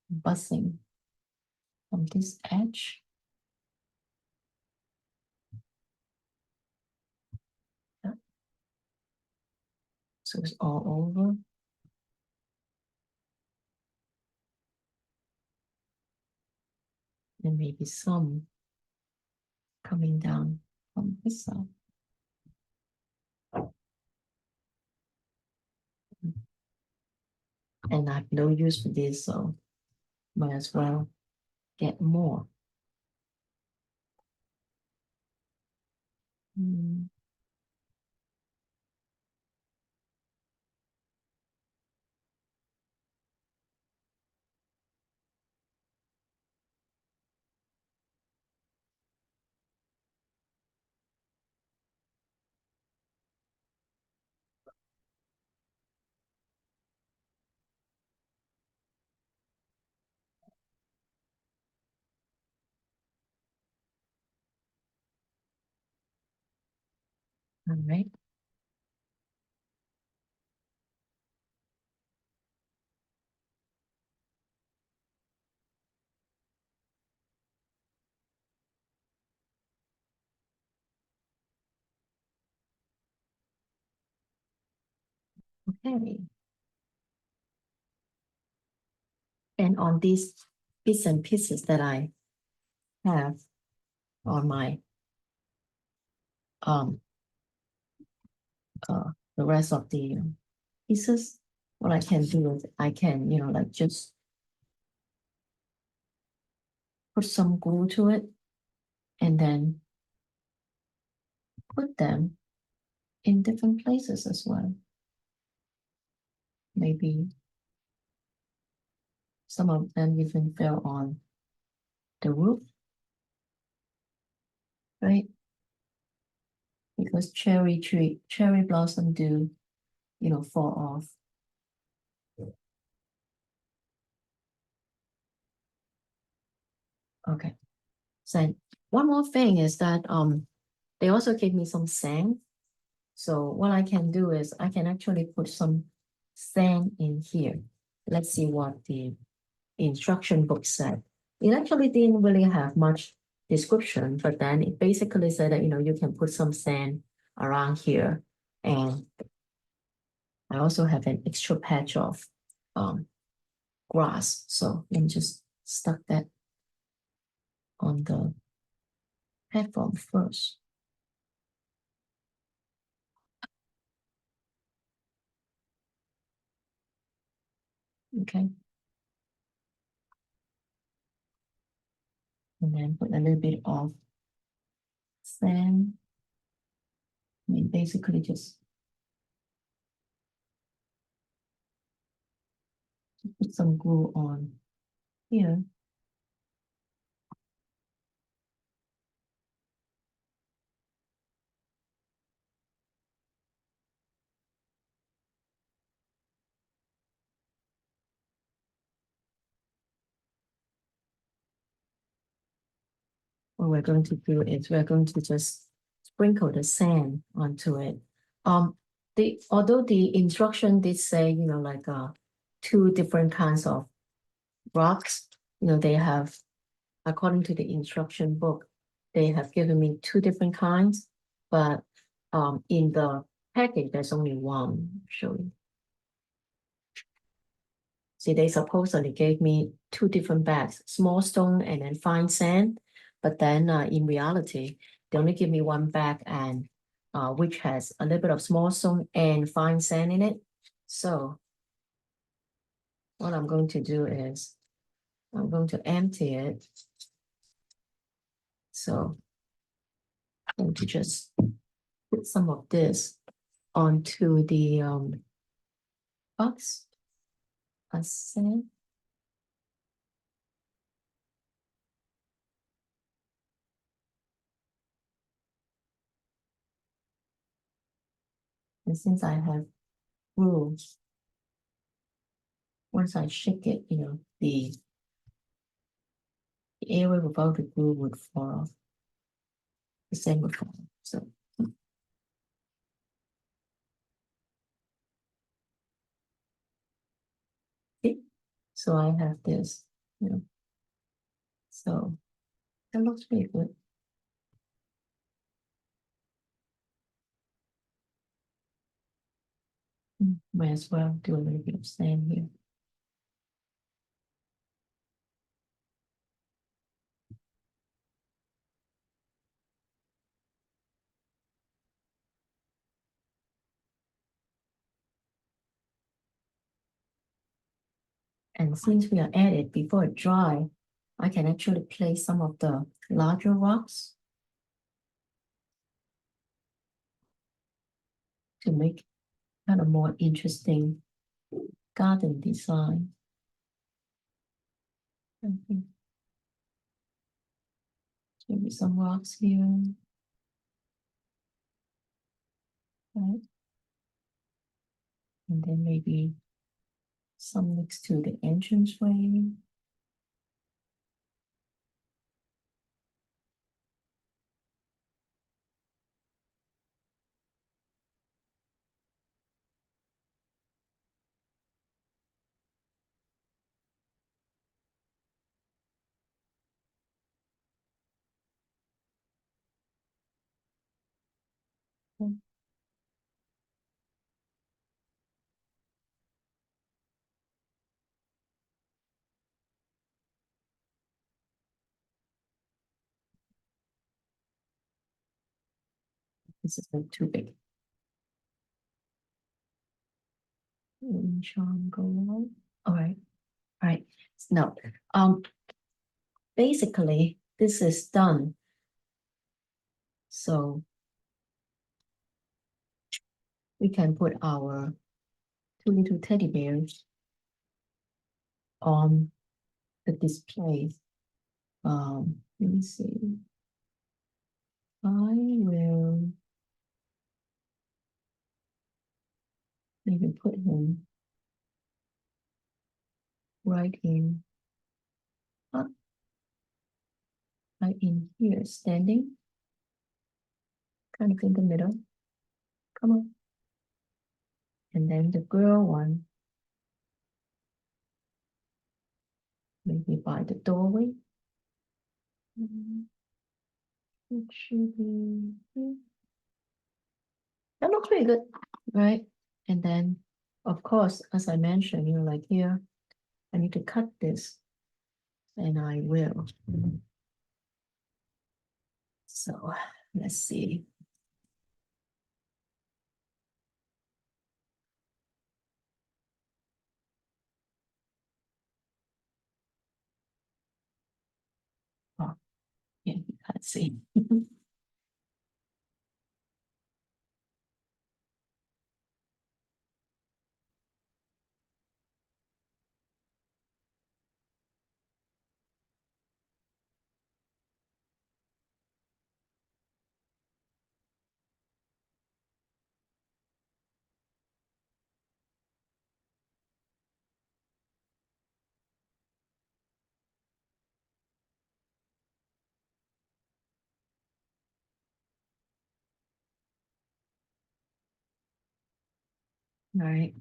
buzzing from this edge. Yeah. So it's all over. And maybe some coming down from this side. And I have no use for this, so might as well get more. All right. Okay. And on these bits and pieces that I have on my the rest of the pieces, what I can do is I can, like just put some glue to it and then put them in different places as well. Maybe some of them even fell on the roof, right? Because cherry blossom do, fall off. Okay. So one more thing is that they also gave me some sand. So what I can do is I can actually put some sand in here. Let's see what the instruction book said. It actually didn't really have much description, but then it basically said that you can put some sand around here. And I also have an extra patch of grass. So let me just stuck that on the platform first. Okay. And then put a little bit of sand. I mean, basically just put some glue on here. What we're going to do is we're going to just sprinkle the sand onto it. Although the instruction did say, like two different kinds of rocks, they have, according to the instruction book, they have given me two different kinds, but in the package, there's only one, actually. See, they supposedly gave me two different bags, small stone and then fine sand. But then in reality, they only give me one bag and which has a little bit of small stone and fine sand in it. So what I'm going to do is I'm going to empty it. So going to just put some of this onto the box. Ascend. And since I have rules, once I shake it, the area without the glue would fall off. The same would fall off. So okay. So I have this, so that looks pretty good. Might as well do a little bit of sand here. And since we are at it, before it dry, I can actually place some of the larger rocks to make kind of more interesting garden design. Maybe some rocks here. Right? And then maybe some next to the entranceway. This is not too big. All right. All right. Now, basically, this is done. So we can put our two little teddy bears on the display. Let me see. I will maybe put him right in, right in here, standing, kind of in the middle. Come on. And then the girl one, maybe by the doorway. It should be here. That looks pretty good, right? And then, of course, as I mentioned, like here, I need to cut this, and I will. So let's see. Oh, yeah, you can't see. All right.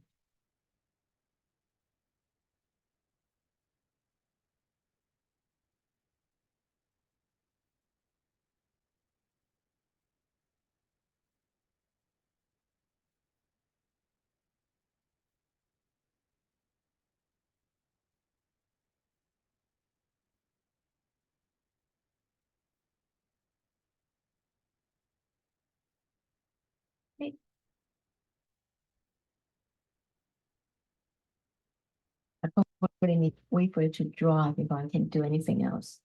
Okay. I probably need to wait for it to dry before I can do anything else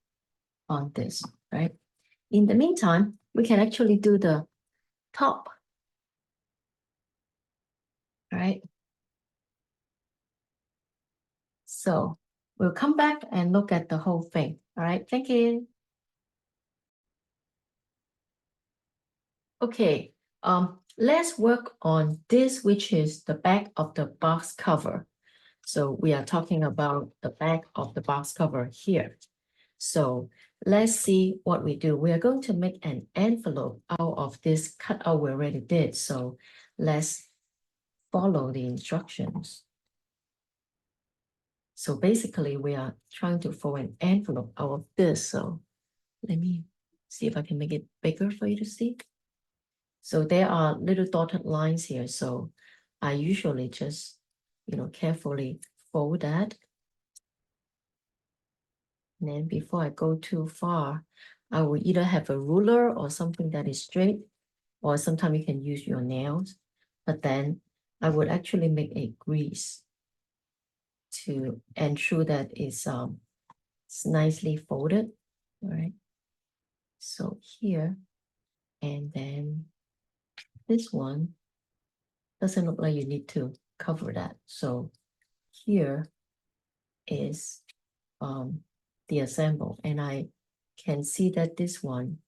on this, right? In the meantime, we can actually do the top. All right. So we'll come back and look at the whole thing. All right, thank you. Okay, let's work on this, which is the back of the box cover. So we are talking about the back of the box cover here. So let's see what we do. We are going to make an envelope out of this cutout we already did. So let's follow the instructions. So basically we are trying to form an envelope out of this. So let me see if I can make it bigger for you to see. So there are little dotted lines here. So I usually just, carefully fold that. And then before I go too far, I will either have a ruler or something that is straight, or sometimes you can use your nails. But then I would actually make a grease to ensure that it's nicely folded. All right. So here, and then this one doesn't look like you need to cover that. So here is the assemble, and I can see that this one,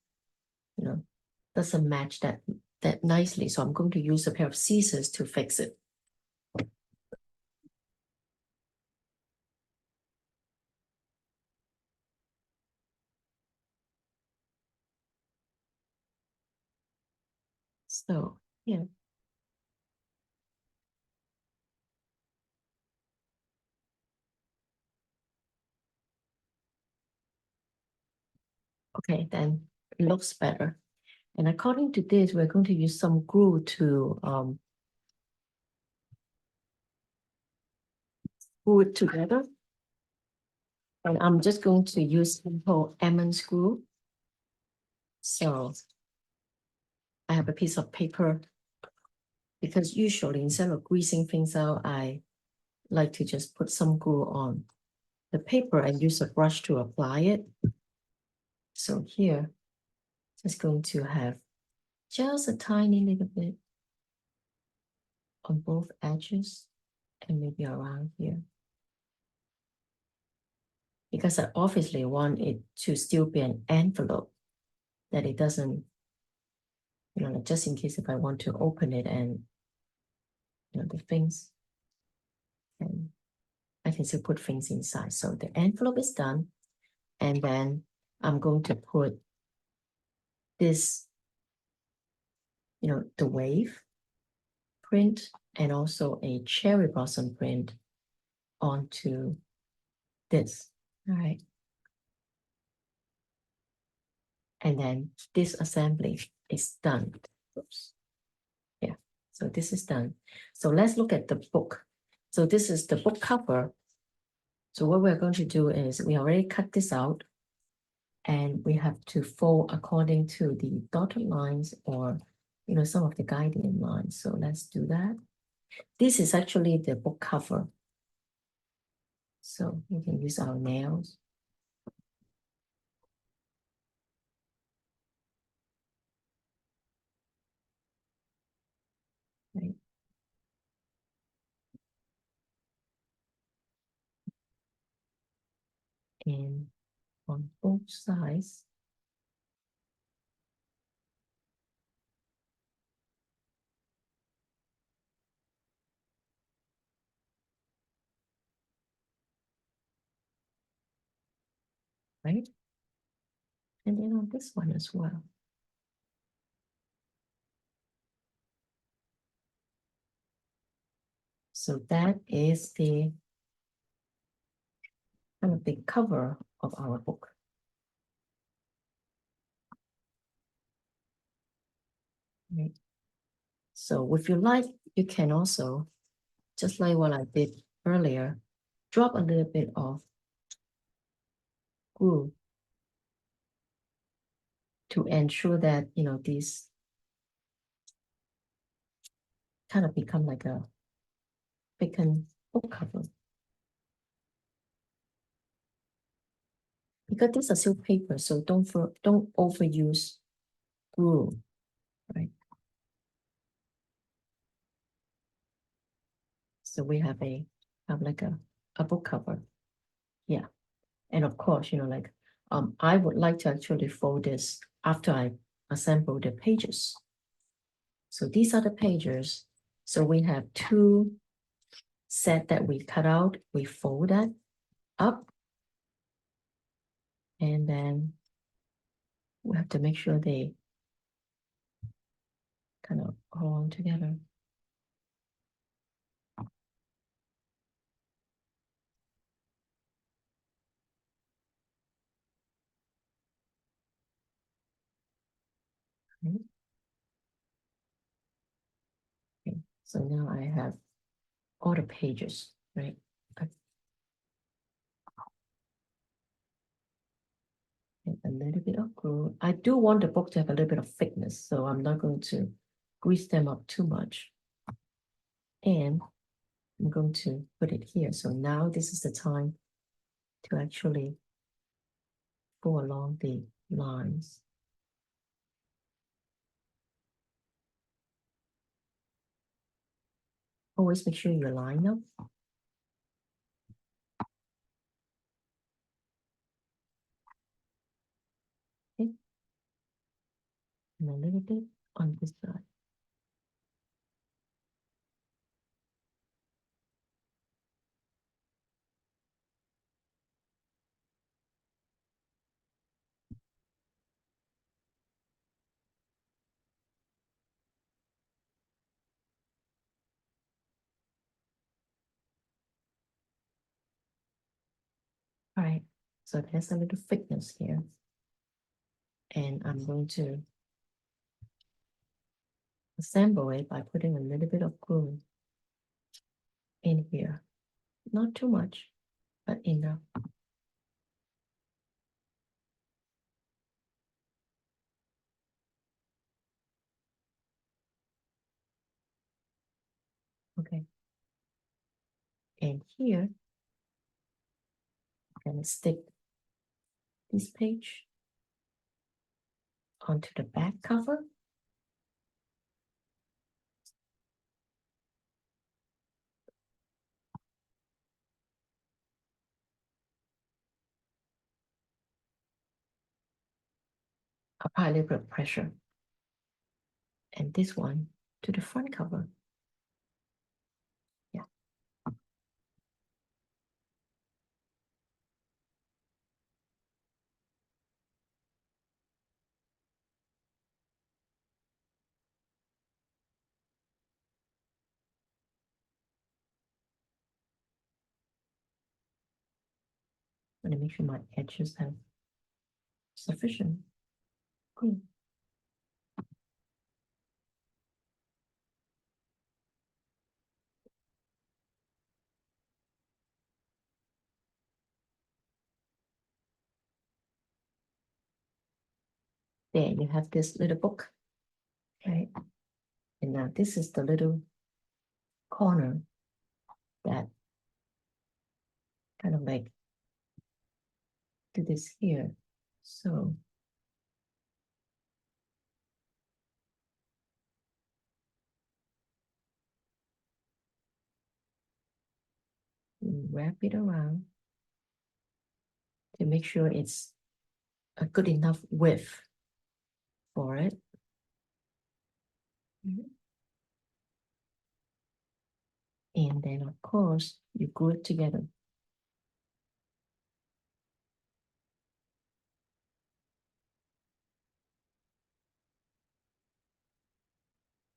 doesn't match that nicely. So I'm going to use a pair of scissors to fix it. So yeah. Okay, then it looks better. And according to this, we're going to use some glue to glue it together. And I'm just going to use simple Emmons glue. So I have a piece of paper, because usually instead of greasing things out, I like to just put some glue on the paper and use a brush to apply it. So here, just going to have just a tiny little bit on both edges and maybe around here. Because I obviously want it to still be an envelope, that it doesn't, just in case if I want to open it and, the things, and I can still put things inside. So the envelope is done. And then I'm going to put this, the wave print and also a cherry blossom print onto this. All right. And then this assembly is done. Oops. Yeah, so this is done. So let's look at the book. So this is the book cover. So what we're going to do is we already cut this out, and we have to fold according to the dotted lines or, some of the guiding lines. So let's do that. This is actually the book cover. So we can use our nails. Right. And on both sides, right? And then on this one as well. So that is the kind of the cover of our book. Right. So if you like, you can also, just like what I did earlier, drop a little bit of glue to ensure that, these kind of become like a thicken book cover. Because these are still paper, so don't overuse glue, right? So we have like a book cover. Yeah. And of course, like I would like to actually fold this after I assemble the pages. So these are the pages. So we have two set that we cut out, we fold that up, and then we have to make sure they kind of hold on together. Okay. Okay. So now I have all the pages, right? And a little bit of glue. I do want the book to have a little bit of thickness, so I'm not going to grease them up too much. And I'm going to put it here. So now this is the time to actually go along the lines. Always make sure you line up. Okay. And a little bit on this side. All right, so there's a little thickness here. And I'm going to assemble it by putting a little bit of glue in here. Not too much, but enough. Okay. And here, I'm going to stick this page onto the back cover. Apply a little bit of pressure. And this one to the front cover. Yeah. I'm going to make sure my edges have sufficient glue. There you have this little book, right? And now this is the little corner that kind of like do this here. So wrap it around to make sure it's a good enough width for it. And then of course you glue it together.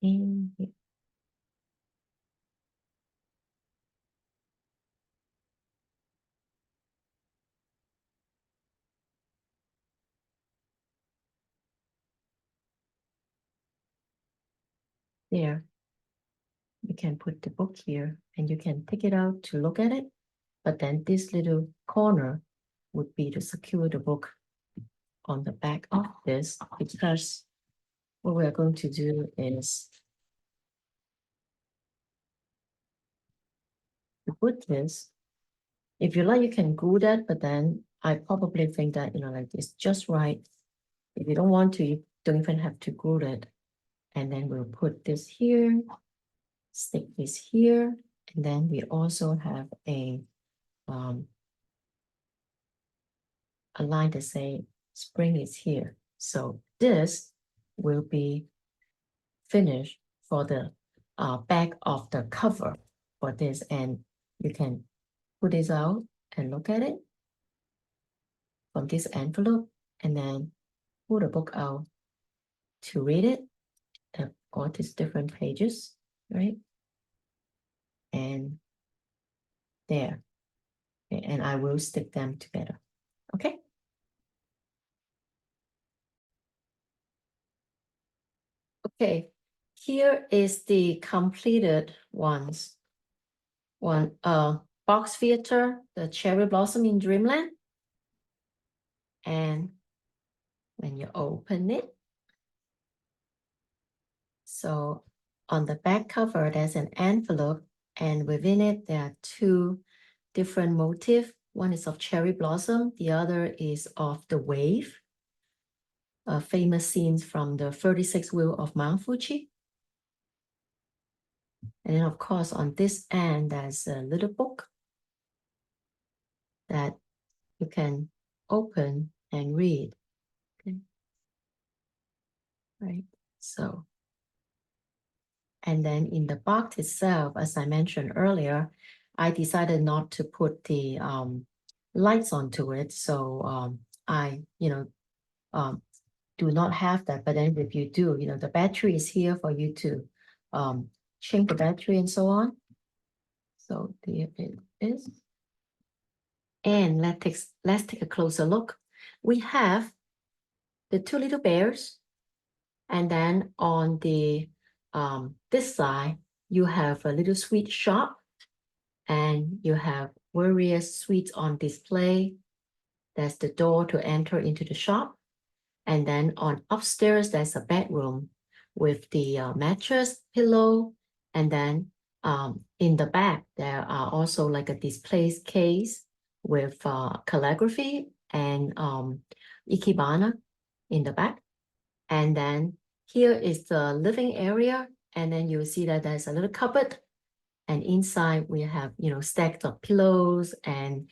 And there, you can put the book here and you can take it out to look at it. But then this little corner would be to secure the book on the back of this, because what we're going to do is to put this. If you like, you can glue that, but then I probably think that, like it's just right. If you don't want to, don't even have to glue it. And then we'll put this here, stick this here, and then we also have a line that say spring is here. So this will be finished for the back of the cover for this, and you can put this out and look at it from this envelope, and then pull the book out to read it. All these different pages, right? And there, and I will stick them together. Okay. Okay, here is the completed ones. One box theater, the cherry blossom in Dreamland. And when you open it, so on the back cover, there's an envelope, and within it, there are two different motifs. One is of cherry blossom, the other is of the wave, famous scenes from the 36th wheel of Mount Fuji. And then, of course, on this end, there's a little book that you can open and read. Okay. Right. So, and then in the box itself, as I mentioned earlier, I decided not to put the lights onto it. So I, do not have that. But then if you do, the battery is here for you to change the battery and so on. So there it is. And let's take a closer look. We have the two little bears, and then on the this side you have a little sweet shop, and you have various sweets on display. That's the door to enter into the shop, and then on upstairs there's a bedroom with the mattress, pillow, and then in the back there are also like a display case with calligraphy and ikebana in the back. And then here is the living area, and then you'll see that there's a little cupboard, and inside we have stacks of pillows, and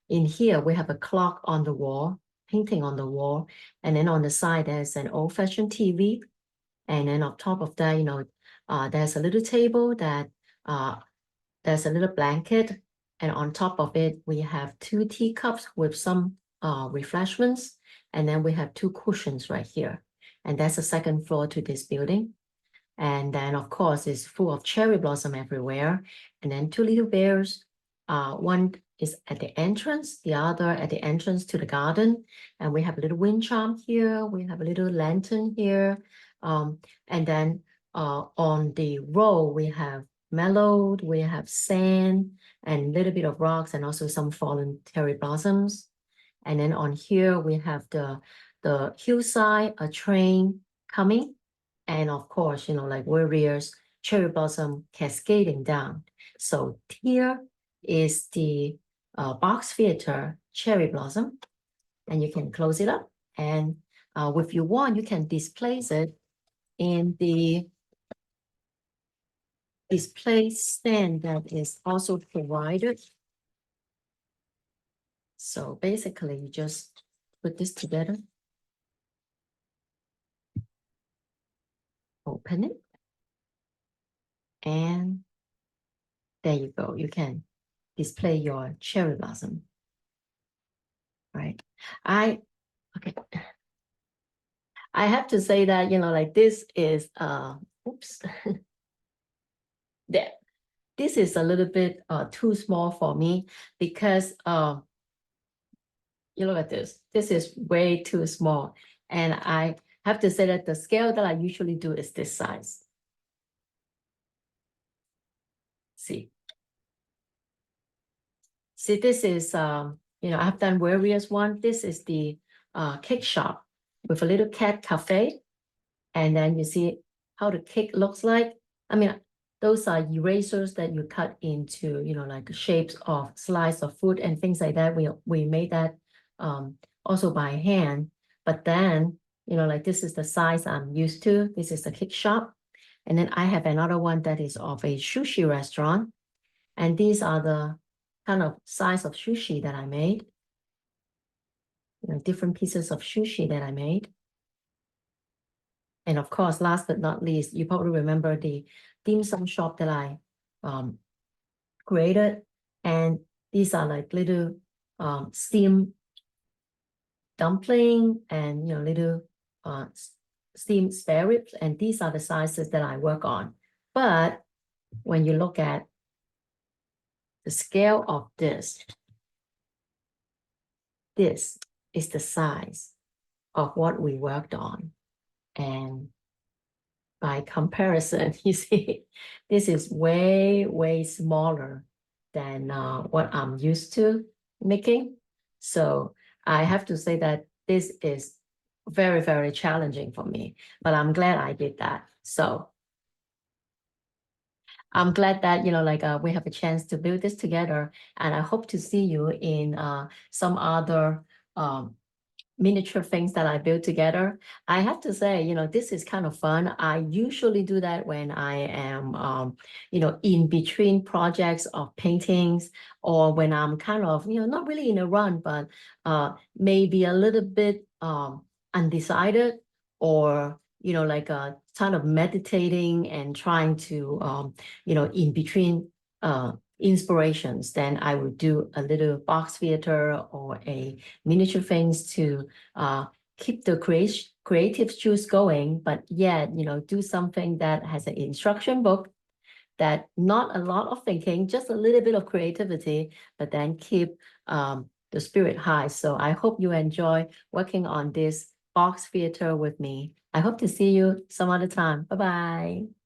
in here we have a clock on the wall, painting on the wall, and then on the side there's an old-fashioned TV, and then on top of that there's a little table that there's a little blanket, and on top of it we have two teacups with some refreshments, and then we have two cushions right here, and that's the second floor to this building. And then of course it's full of cherry blossom everywhere, and then two little bears, one is at the entrance, the other at the entrance to the garden, and we have a little wind charm here, we have a little lantern here, and then on the row we have mellowed, we have sand and a little bit of rocks, and also some fallen cherry blossoms. And then on here we have the hillside, a train coming, and of course like warriors, cherry blossom cascading down. So here is the box theater cherry blossom, and you can close it up, and if you want you can displace it in the display stand that is also provided. So basically you just put this together, open it, and there you go. You can display your cherry blossom, right? Okay. I have to say that, like this is, oops, that this is a little bit too small for me, because you look at this. This is way too small. And I have to say that the scale that I usually do is this size. See, this is, I've done various one. This is the cake shop with a little cat cafe. And then you see how the cake looks like. I mean, those are erasers that you cut into, like shapes of slice of food and things like that. We made that also by hand. But then like this is the size I'm used to. This is the cake shop. And then I have another one that is of a sushi restaurant. And these are the kind of size of sushi that I made. Different pieces of sushi that I made. And of course, last but not least, you probably remember the dim sum shop that I created. And these are like little steamed dumpling and little steamed spare ribs. And these are the sizes that I work on. But when you look at the scale of this is the size of what we worked on. And by comparison, you see, this is way, way smaller than what I'm used to making. So I have to say that this is very, very challenging for me, but I'm glad I did that. So I'm glad that, we have a chance to build this together, and I hope to see you in some other miniature things that I built together. I have to say, this is kind of fun. I usually do that when I am, in between projects of paintings, or when I'm kind of, not really in a run, but maybe a little bit undecided, or, kind of meditating and trying to, in between inspirations, then I would do a little box theater or a miniature things to keep the creative juice going, but yet, do something that has an instruction book, that not a lot of thinking, just a little bit of creativity, but then keep the spirit high. So I hope you enjoy working on this box theater with me. I hope to see you some other time. Bye-bye.